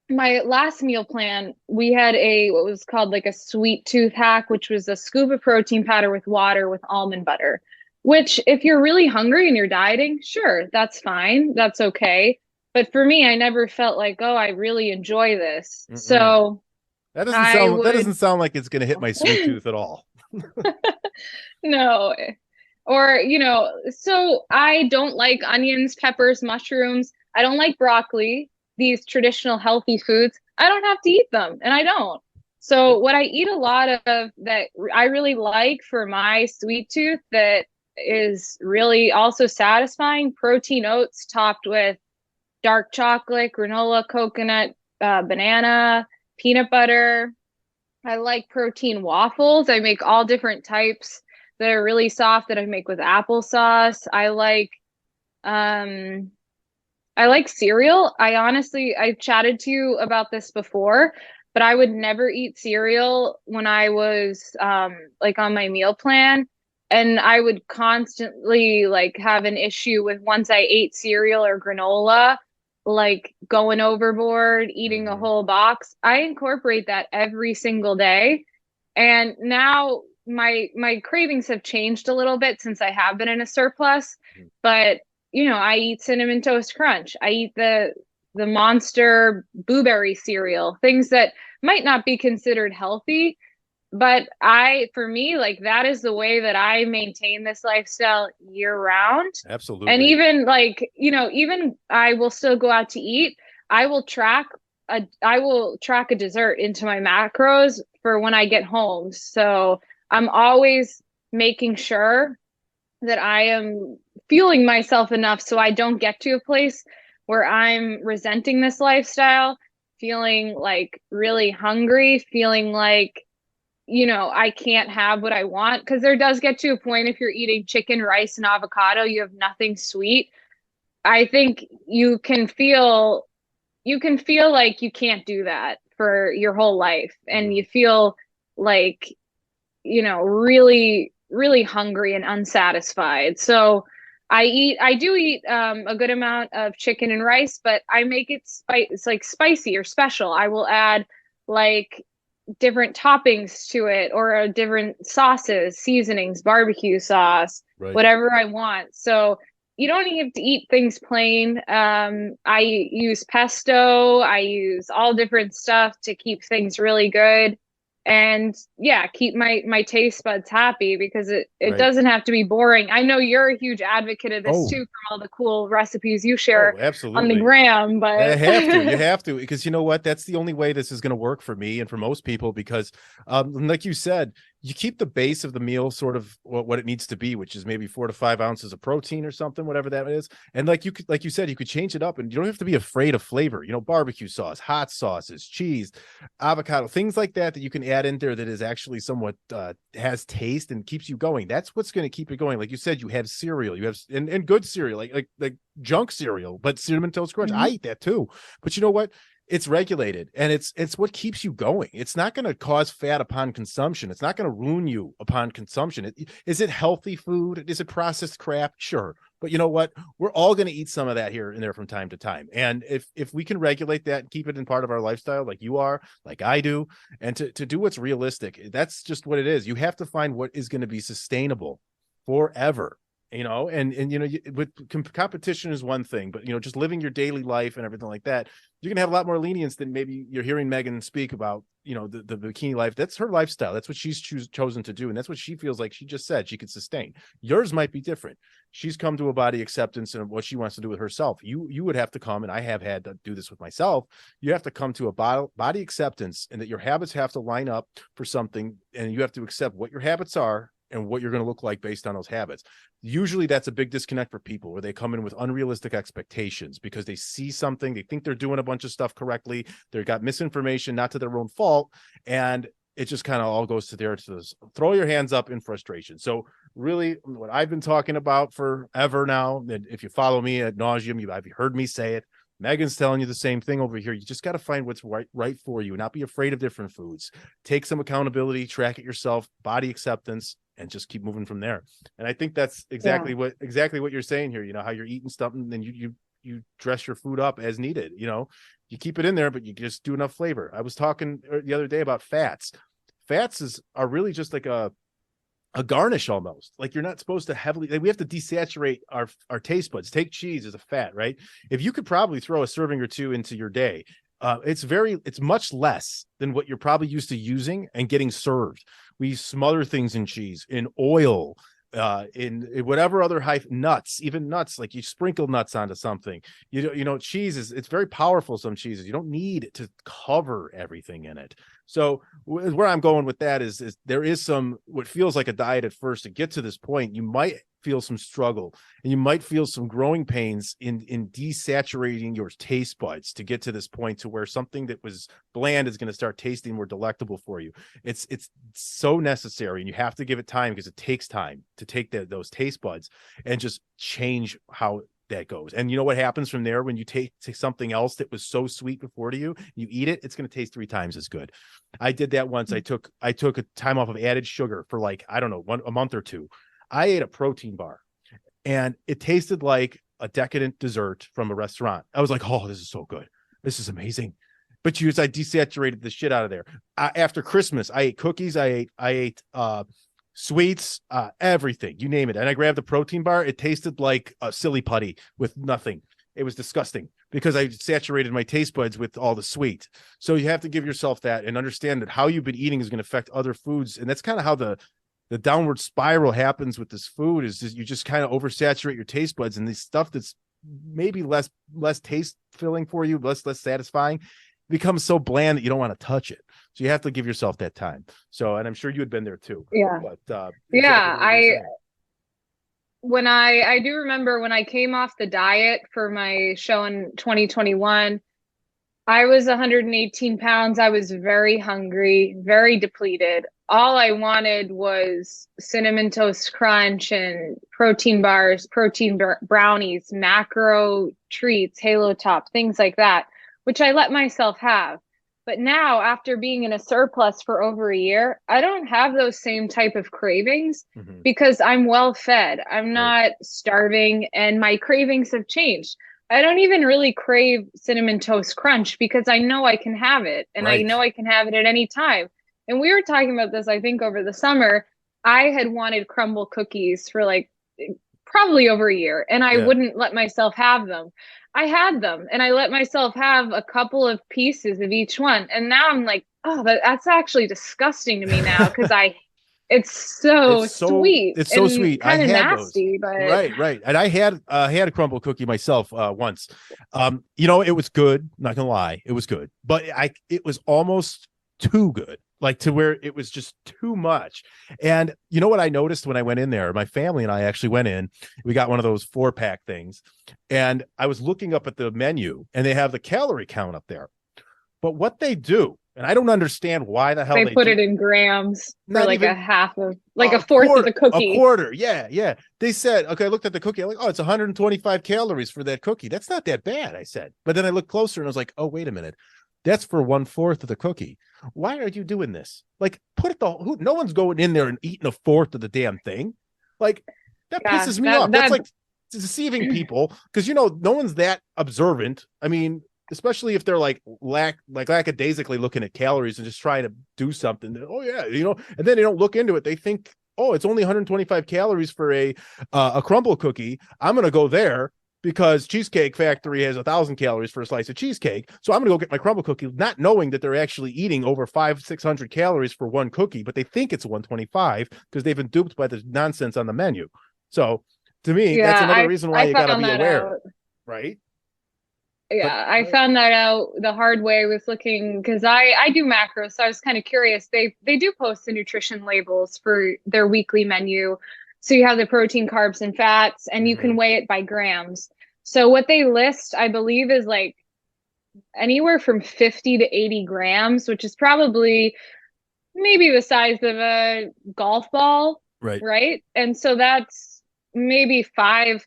my last meal plan, we had what was called like a sweet tooth hack, which was a scoop of protein powder with water with almond butter, which if you're really hungry and you're dieting, sure, that's fine. That's okay. But for me, I never felt like, oh, I really enjoy this. Mm-mm. So that doesn't sound like it's going to hit my sweet tooth at all. No. Or, so I don't like onions, peppers, mushrooms. I don't like broccoli, these traditional healthy foods. I don't have to eat them, and I don't. So what I eat a lot of that I really like for my sweet tooth that is really also satisfying, protein oats topped with dark chocolate, granola, coconut, banana, peanut butter. I like protein waffles. I make all different types that are really soft that I make with applesauce. I like cereal. I've chatted to you about this before, but I would never eat cereal when I was like on my meal plan. And I would constantly like have an issue with once I ate cereal or granola, like going overboard, eating a whole box. I incorporate that every single day. And now my cravings have changed a little bit since I have been in a surplus, but I eat Cinnamon Toast Crunch. I eat the Monster Blueberry cereal, things that might not be considered healthy, but for me, like that is the way that I maintain this lifestyle year round. Absolutely. And even like, even I will still go out to eat. I will track I will track a dessert into my macros for when I get home. So I'm always making sure that I am fueling myself enough so I don't get to a place where I'm resenting this lifestyle, feeling like really hungry, feeling like, I can't have what I want. Because there does get to a point if you're eating chicken, rice, and avocado, you have nothing sweet. I think you can feel like you can't do that for your whole life, and you feel like, really, really hungry and unsatisfied. So I do eat a good amount of chicken and rice, but I make it it's like spicy or special. I will add like different toppings to it, or different sauces, seasonings, barbecue sauce, Right. whatever I want. So you don't even have to eat things plain. I use pesto. I use all different stuff to keep things really good, and yeah, keep my taste buds happy, because it Right. doesn't have to be boring. I know you're a huge advocate of this Oh. too, from all the cool recipes you Oh, share on the absolutely. gram, You but have to, because you know what? That's the only way this is going to work for me and for most people, because like you said, you keep the base of the meal sort of what it needs to be, which is maybe 4 to 5 ounces of protein or something, whatever that is. And like you said, you could change it up, and you don't have to be afraid of flavor, barbecue sauce, hot sauces, cheese, avocado, things like that you can add in there that is actually somewhat has taste and keeps you going. That's what's going to keep it going. Like you said, you have cereal, you have and good cereal, like junk cereal, but Cinnamon Toast Crunch. I eat that too. But you know what? It's regulated, and it's what keeps you going. It's not going to cause fat upon consumption. It's not going to ruin you upon consumption. Is it healthy food? Is it processed crap? Sure. But you know what? We're all going to eat some of that here and there from time to time. And if we can regulate that and keep it in part of our lifestyle, like you are, like I do, and to do what's realistic, that's just what it is. You have to find what is going to be sustainable forever. With competition is one thing, but just living your daily life and everything like that, you're gonna have a lot more lenience than maybe you're hearing Meghan speak about. The bikini life. That's her lifestyle. That's what she's chosen to do, and that's what she feels like she just said she could sustain. Yours might be different. She's come to a body acceptance and what she wants to do with herself. You would have to come, and I have had to do this with myself. You have to come to a body acceptance, and that your habits have to line up for something, and you have to accept what your habits are and what you're going to look like based on those habits. Usually that's a big disconnect for people, where they come in with unrealistic expectations because they see something, they think they're doing a bunch of stuff correctly, they've got misinformation, not to their own fault, and it just kind of all goes to there to throw your hands up in frustration. So really, what I've been talking about forever now, and if you follow me ad nauseum, you've heard me say it. Megan's telling you the same thing over here. You just got to find what's right for you, not be afraid of different foods. Take some accountability, track it yourself, body acceptance, and just keep moving from there. And I think that's exactly what you're saying here. How you're eating something, and you dress your food up as needed. You keep it in there, but you just do enough flavor. I was talking the other day about fats. Fats are really just like a garnish almost. Like, you're not supposed to we have to desaturate our taste buds. Take cheese as a fat, right? If you could probably throw a serving or two into your day, it's much less than what you're probably used to using and getting served. We smother things in cheese, in oil, in whatever other nuts, even nuts, like you sprinkle nuts onto something. Cheese it's very powerful. Some cheeses, you don't need to cover everything in it. So where I'm going with that is there is some what feels like a diet at first. To get to this point, you might feel some struggle, and you might feel some growing pains in desaturating your taste buds to get to this point to where something that was bland is going to start tasting more delectable for you. It's so necessary, and you have to give it time, because it takes time to take those taste buds and just change how that goes. And you know what happens from there? When you take something else that was so sweet before to you eat it, it's going to taste 3 times as good. I did that once. I took a time off of added sugar for a month or two. I ate a protein bar, and it tasted like a decadent dessert from a restaurant. I was like, oh, this is so good. This is amazing. But I desaturated the shit out of there. After Christmas, I ate cookies. I ate sweets, everything, you name it. And I grabbed the protein bar. It tasted like a silly putty with nothing. It was disgusting, because I saturated my taste buds with all the sweet. So you have to give yourself that and understand that how you've been eating is going to affect other foods. And that's kind of how the downward spiral happens with this food, is you just kind of oversaturate your taste buds, and this stuff that's maybe less taste filling for you, less satisfying, becomes so bland that you don't want to touch it. So you have to give yourself that time. So, and I'm sure you had been there too. Yeah. But Yeah. exactly what you're saying. When I do remember when I came off the diet for my show in 2021, I was 118 pounds. I was very hungry, very depleted. All I wanted was cinnamon toast crunch and protein bars, brownies, macro treats, Halo Top, things like that, which I let myself have. But now, after being in a surplus for over a year, I don't have those same type of cravings because I'm well fed. I'm not starving, and my cravings have changed. I don't even really crave cinnamon toast crunch because I know I can have it, and I know I can have it at any time. And we were talking about this, I think, over the summer. I had wanted crumble cookies for like probably over a year, and I wouldn't let myself have them. I had them, and I let myself have a couple of pieces of each one. And now I'm like, oh, that's actually disgusting to me now because it's so sweet. It's so sweet. Kind of nasty, but right. And I had a crumble cookie myself once. It was good, not gonna lie, it was good, but it was almost too good, like to where it was just too much. And you know what I noticed when I went in there? My family and I actually went in. We got one of those 4-pack things, and I was looking up at the menu, and they have the calorie count up there. But what they do, and I don't understand why the hell they put it in grams for like even, a half of, like a fourth of the cookie. A quarter, yeah. They said, okay, I looked at the cookie. I'm like, oh, it's 125 calories for that cookie. That's not that bad, I said. But then I looked closer and I was like, oh, wait a minute. That's for 1/4 of the cookie. Why are you doing this? Like, no one's going in there and eating a fourth of the damn thing. Like, that pisses me off. That's like deceiving people because, no one's that observant. I mean, especially if they're like lackadaisically looking at calories and just trying to do something. Oh yeah, and then they don't look into it. They think, oh, it's only 125 calories for a crumble cookie. I'm gonna go there because Cheesecake Factory has 1,000 calories for a slice of cheesecake. So I'm gonna go get my crumble cookie, not knowing that they're actually eating over 500-600 calories for one cookie, but they think it's 125 because they've been duped by the nonsense on the menu. So to me, that's another reason why you gotta be aware, right? Yeah, I found that out the hard way. I was looking because I do macros, so I was kind of curious. They do post the nutrition labels for their weekly menu. So you have the protein, carbs, and fats, and you can weigh it by grams. So what they list, I believe, is like anywhere from 50 to 80 grams, which is probably maybe the size of a golf ball, right? And so that's maybe five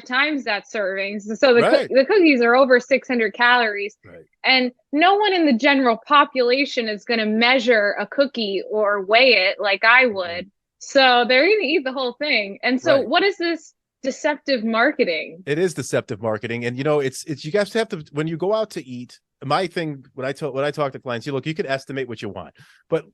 times that servings. So the cookies are over 600 calories. And no one in the general population is going to measure a cookie or weigh it like I would. So they're going to eat the whole thing. And so what is this deceptive marketing? It is deceptive marketing. And it's you guys have to, when you go out to eat, my thing, when I talk to clients, you can estimate what you want, but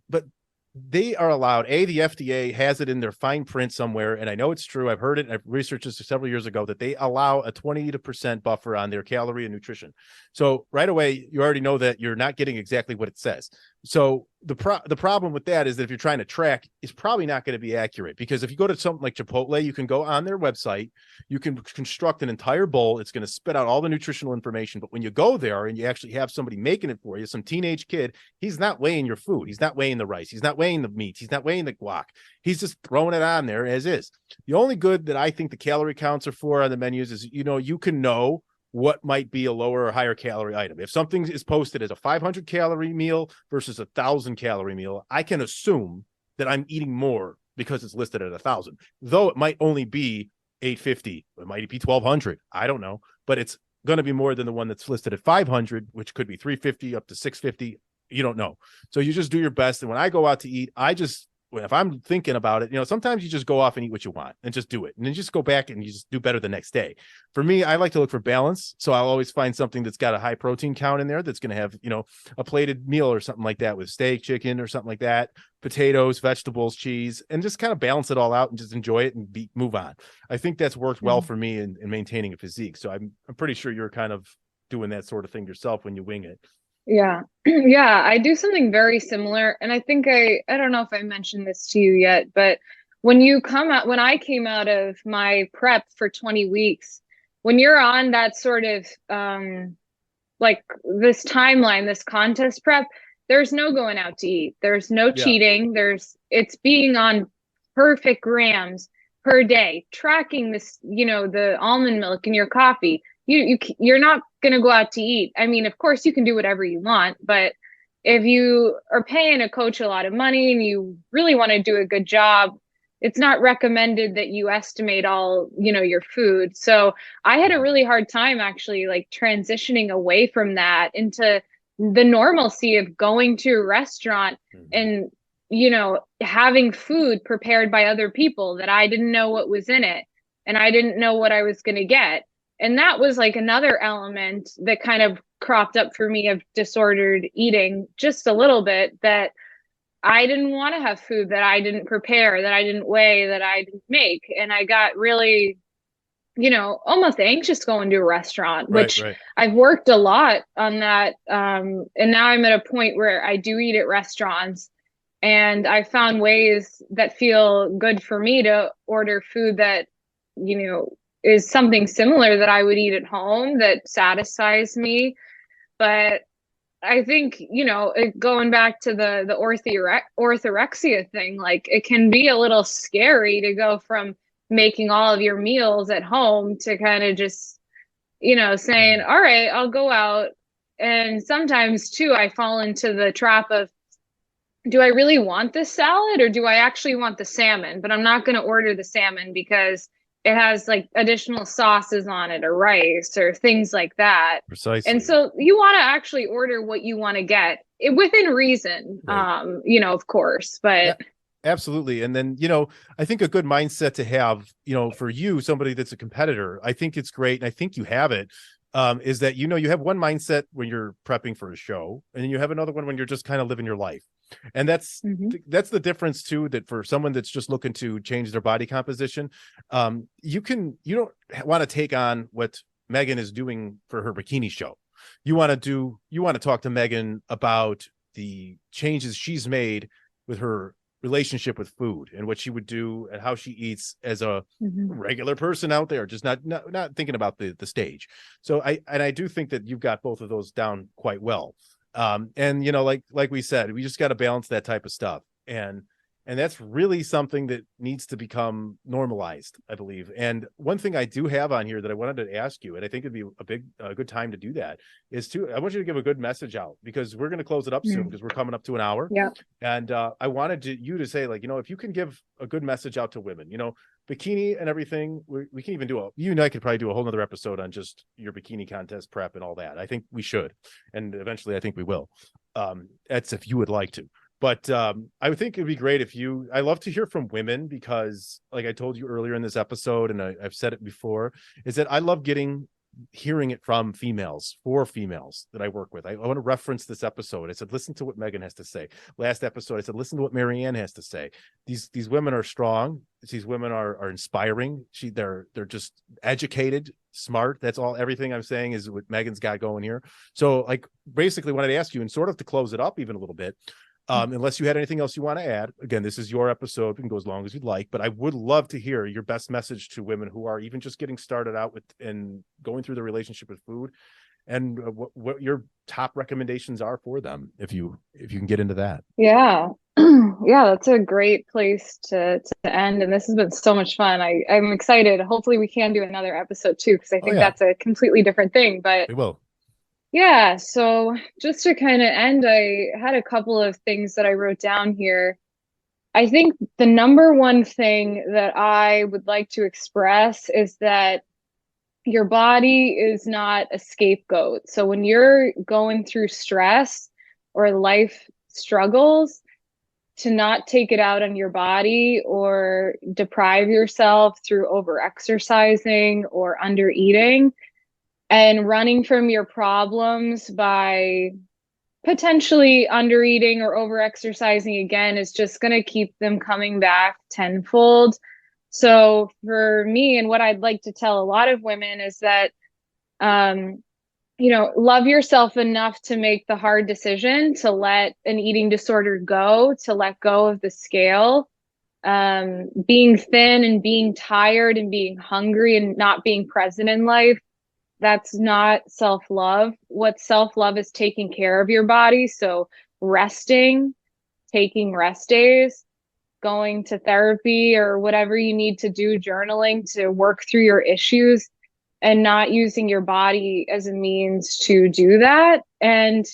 they are allowed, the FDA has it in their fine print somewhere, and I know it's true. I've heard it. I've researched this several years ago that they allow a 20% buffer on their calorie and nutrition. So right away, you already know that you're not getting exactly what it says. So the problem with that is that if you're trying to track, it's probably not going to be accurate, because if you go to something like Chipotle, you can go on their website, you can construct an entire bowl. It's going to spit out all the nutritional information. But when you go there and you actually have somebody making it for you, some teenage kid, he's not weighing your food. He's not weighing the rice. He's not weighing the meat. He's not weighing the guac. He's just throwing it on there as is. The only good that I think the calorie counts are for on the menus is, you can know what might be a lower or higher calorie item. If something is posted as a 500 calorie meal versus 1,000 calorie meal, I can assume that I'm eating more because it's listed at 1,000, though it might only be 850. It might be 1,200. I don't know, but it's going to be more than the one that's listed at 500, which could be 350 up to 650. You don't know. So you just do your best. And when I go out to eat, if I'm thinking about it, sometimes you just go off and eat what you want and just do it. And then just go back and you just do better the next day. For me, I like to look for balance. So I'll always find something that's got a high protein count in there that's going to have, a plated meal or something like that with steak, chicken, or something like that, potatoes, vegetables, cheese, and just kind of balance it all out and just enjoy it and move on. I think that's worked well for me in maintaining a physique. So I'm pretty sure you're kind of doing that sort of thing yourself when you wing it. Yeah. Yeah, I do something very similar. And I think I don't know if I mentioned this to you yet, but when I came out of my prep for 20 weeks, when you're on that sort of like this timeline, this contest prep, there's no going out to eat. There's no cheating. It's being on perfect grams per day, tracking this, the almond milk in your coffee. You're not going to go out to eat. I mean, of course you can do whatever you want, but if you are paying a coach a lot of money and you really want to do a good job, it's not recommended that you estimate all, your food. So I had a really hard time actually like transitioning away from that into the normalcy of going to a restaurant and, having food prepared by other people that I didn't know what was in it and I didn't know what I was going to get. And that was like another element that kind of cropped up for me of disordered eating just a little bit, that I didn't want to have food that I didn't prepare, that I didn't weigh, that I didn't make. And I got really, almost anxious going to a restaurant, which I've worked a lot on that. And now I'm at a point where I do eat at restaurants, and I found ways that feel good for me to order food that, is something similar that I would eat at home that satisfies me. But I think, going back to the orthorexia thing, like it can be a little scary to go from making all of your meals at home to kind of just, saying, all right, I'll go out. And sometimes too, I fall into the trap of, do I really want this salad or do I actually want the salmon? But I'm not going to order the salmon because it has like additional sauces on it or rice or things like that. Precisely. And so you want to actually order what you want to get within reason, of course, but yeah, absolutely. And then, I think a good mindset to have, for you, somebody that's a competitor, I think it's great. And I think you have it, is that, you have one mindset when you're prepping for a show, and then you have another one when you're just kind of living your life. And that's the difference too, that for someone that's just looking to change their body composition, you don't want to take on what Meghan is doing for her bikini show. You want to talk to Meghan about the changes she's made with her relationship with food and what she would do and how she eats as a regular person out there, just not thinking about the stage. So I do think that you've got both of those down quite well. And like we said, we just got to balance that type of stuff, and that's really something that needs to become normalized, I believe. And one thing I do have on here that I wanted to ask you, and I think it'd be a good time to do that, is I want you to give a good message out, because we're going to close it up soon, because we're coming up to an hour. Yeah. And I wanted you to say, like, if you can give a good message out to women, bikini and everything, we can even you and I could probably do a whole nother episode on just your bikini contest prep and all that. I think we should, and eventually I think we will. That's if you would like to. But I would think it'd be great I love to hear from women, because like I told you earlier in this episode, and I've said it before, is that I love hearing it from females, for females that I work with. I want to reference this episode. I said, listen to what Meghan has to say. Last episode, I said, listen to what Marianne has to say. These women are strong. These women are inspiring. They're just educated, smart. That's everything I'm saying is what Meghan's got going here. So like basically wanted to ask you, and sort of to close it up even a little bit, unless you had anything else you want to add. Again, this is your episode. You can go as long as you'd like, but I would love to hear your best message to women who are even just getting started out with and going through the relationship with food, and what your top recommendations are for them, if you can get into that. Yeah. Yeah, that's a great place to end. And this has been so much fun. I'm excited. Hopefully we can do another episode too, because I think that's a completely different thing, but we will. Yeah, so just to kind of end, I had a couple of things that I wrote down here. I think the number one thing that I would like to express is that your body is not a scapegoat. So when you're going through stress or life struggles, to not take it out on your body or deprive yourself through over-exercising or under-eating, and running from your problems by potentially under-eating or over-exercising again is just going to keep them coming back tenfold. So for me, and what I'd like to tell a lot of women is that, love yourself enough to make the hard decision to let an eating disorder go, to let go of the scale. Being thin and being tired and being hungry and not being present in life That's not self-love. What self-love is taking care of your body. So resting, taking rest days, going to therapy or whatever you need to do, journaling to work through your issues, and not using your body as a means to do that. And,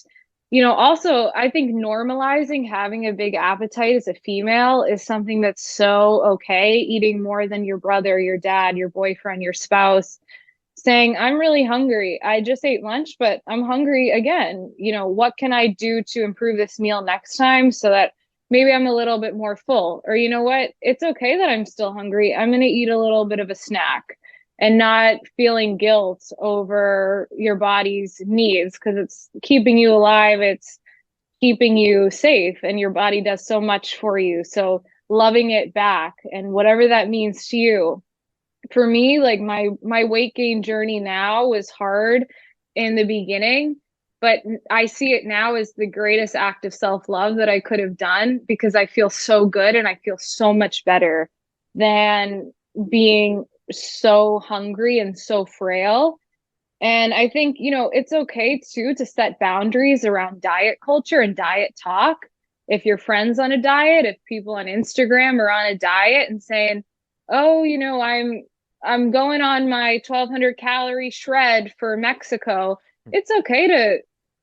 also, I think normalizing having a big appetite as a female is something that's so okay. Eating more than your brother, your dad, your boyfriend, your spouse, saying, I'm really hungry. I just ate lunch, but I'm hungry again. What can I do to improve this meal next time so that maybe I'm a little bit more full? Or you know what? It's okay that I'm still hungry. I'm going to eat a little bit of a snack, and not feeling guilt over your body's needs, because it's keeping you alive. It's keeping you safe, and your body does so much for you. So loving it back, and whatever that means to you. For me, like my weight gain journey now was hard in the beginning, but I see it now as the greatest act of self-love that I could have done, because I feel so good and I feel so much better than being so hungry and so frail. And I think, it's okay too to set boundaries around diet culture and diet talk. If your friend's on a diet, if people on Instagram are on a diet and saying, oh, I'm going on my 1200 calorie shred for Mexico, it's okay to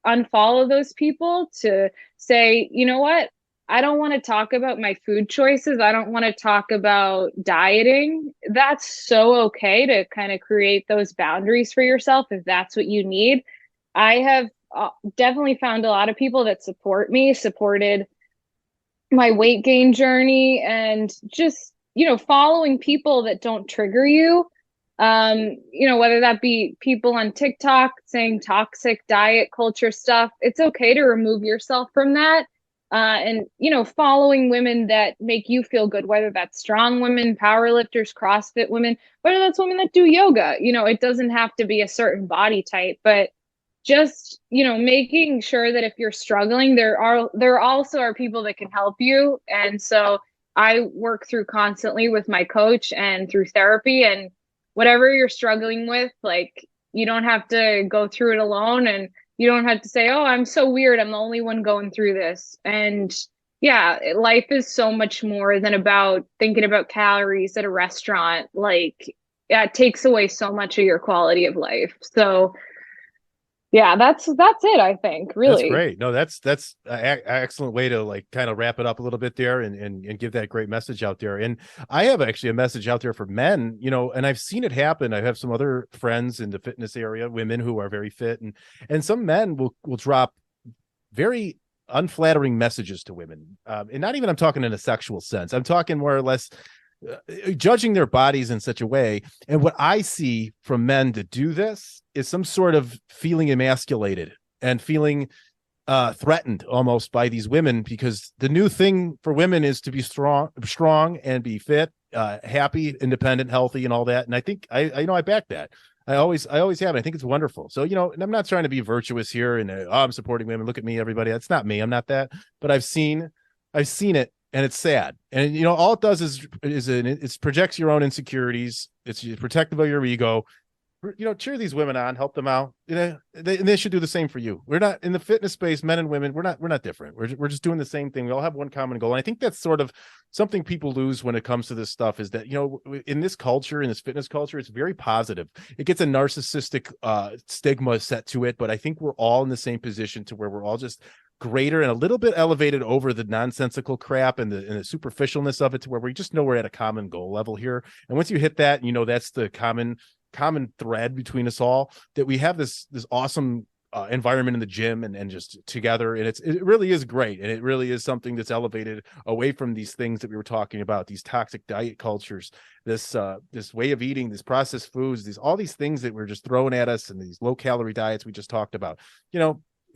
unfollow those people, to say, you know what? I don't want to talk about my food choices. I don't want to talk about dieting. That's so okay to kind of create those boundaries for yourself if that's what you need. I have definitely found a lot of people that support me, supported my weight gain journey, and just, following people that don't trigger you. Whether that be people on TikTok saying toxic diet culture stuff, it's okay to remove yourself from that. And following women that make you feel good, whether that's strong women, power lifters, CrossFit women, whether that's women that do yoga. It doesn't have to be a certain body type, but just, making sure that if you're struggling, there also are people that can help you. And so I work through constantly with my coach and through therapy, and whatever you're struggling with, like, you don't have to go through it alone, and you don't have to say, oh, I'm so weird, I'm the only one going through this. And yeah, life is so much more than about thinking about calories at a restaurant. Like, yeah, it takes away so much of your quality of life. So yeah, that's it, I think, really. That's great. No, that's an excellent way to like kind of wrap it up a little bit there, and give that great message out there. And I have actually a message out there for men, and I've seen it happen. I have some other friends in the fitness area, women who are very fit, and some men will drop very unflattering messages to women. And not even, I'm talking in a sexual sense. I'm talking more or less judging their bodies in such a way. And what I see from men to do this is some sort of feeling emasculated and feeling threatened almost by these women, because the new thing for women is to be strong and be fit, happy, independent, healthy, and all that. And I think I back that. I always have. I think it's wonderful. So, and I'm not trying to be virtuous here and I'm supporting women. Look at me, everybody. That's not me. I'm not that. But I've seen it. And it's sad. And, all it does is it projects your own insecurities. It's protective of your ego. Cheer these women on, help them out. They should do the same for you. We're not in the fitness space, men and women. We're not different. We're just doing the same thing. We all have one common goal. And I think that's sort of something people lose when it comes to this stuff, is that, in this culture, in this fitness culture, it's very positive. It gets a narcissistic stigma set to it. But I think we're all in the same position, to where we're all just greater and a little bit elevated over the nonsensical crap and the superficialness of it, to where we just know we're at a common goal level here. And once you hit that, that's the common thread between us all, that we have this awesome environment in the gym and just together. And it really is great. And it really is something that's elevated away from these things that we were talking about, these toxic diet cultures, this way of eating, these processed foods, all these things that we're just throwing at us, and these low calorie diets we just talked about.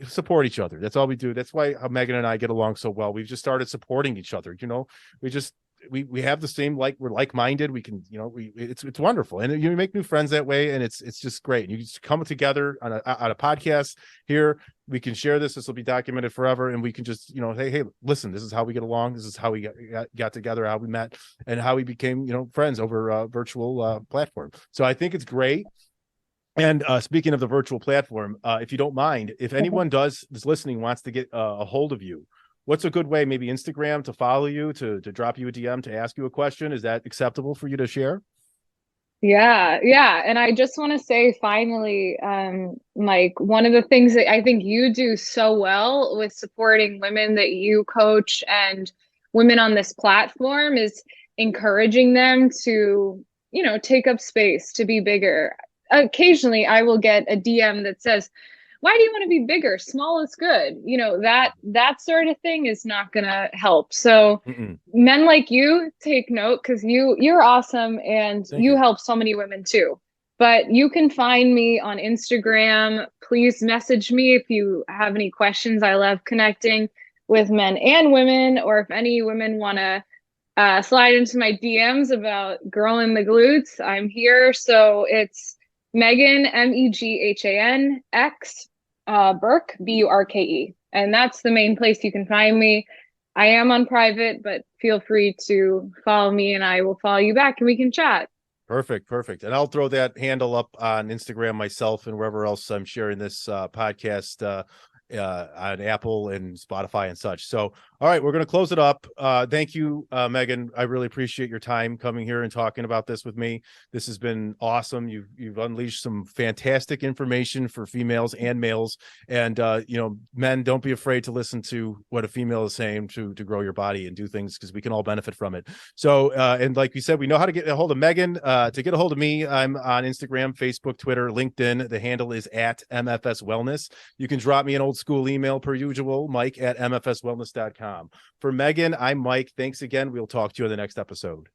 Support each other. That's all we do. That's why Megan and I get along so well. We've just started supporting each other. We have the same, we're like-minded. We can, it's wonderful. And you make new friends that way. And it's just great. And you just come together on a podcast here. We can share this. This will be documented forever. And we can just, hey, listen, this is how we get along. This is how we got together, how we met, and how we became, friends over a virtual platform. So I think it's great. And speaking of the virtual platform, if you don't mind, if anyone is listening, wants to get a hold of you, what's a good way? Maybe Instagram to follow you, to drop you a DM, to ask you a question. Is that acceptable for you to share? Yeah. And I just want to say finally, Mike, one of the things that I think you do so well with supporting women that you coach and women on this platform is encouraging them to, take up space, to be bigger. Occasionally I will get a DM that says, why do you want to be bigger? Small is good. That sort of thing is not gonna help. So men like you take note, because you're awesome and you help so many women too. But you can find me on Instagram. Please message me if you have any questions. I love connecting with men and women, or if any women want to slide into my DMs about growing the glutes, I'm here. So it's Meghan, Meghan X Burke, Burke. And that's the main place you can find me. I am on private, but feel free to follow me and I will follow you back and we can chat. Perfect. And I'll throw that handle up on Instagram myself and wherever else I'm sharing this podcast on Apple and Spotify and such. So, all right, we're going to close it up. Thank you, Meghan. I really appreciate your time coming here and talking about this with me. This has been awesome. You've unleashed some fantastic information for females and males. And, men, don't be afraid to listen to what a female is saying to grow your body and do things, because we can all benefit from it. So, and like we said, we know how to get a hold of Meghan. To get a hold of me, I'm on Instagram, Facebook, Twitter, LinkedIn. The handle is at MFS Wellness. You can drop me an old school email per usual, Mike at mfswellness.com. For Meghan, I'm Mike. Thanks again. We'll talk to you in the next episode.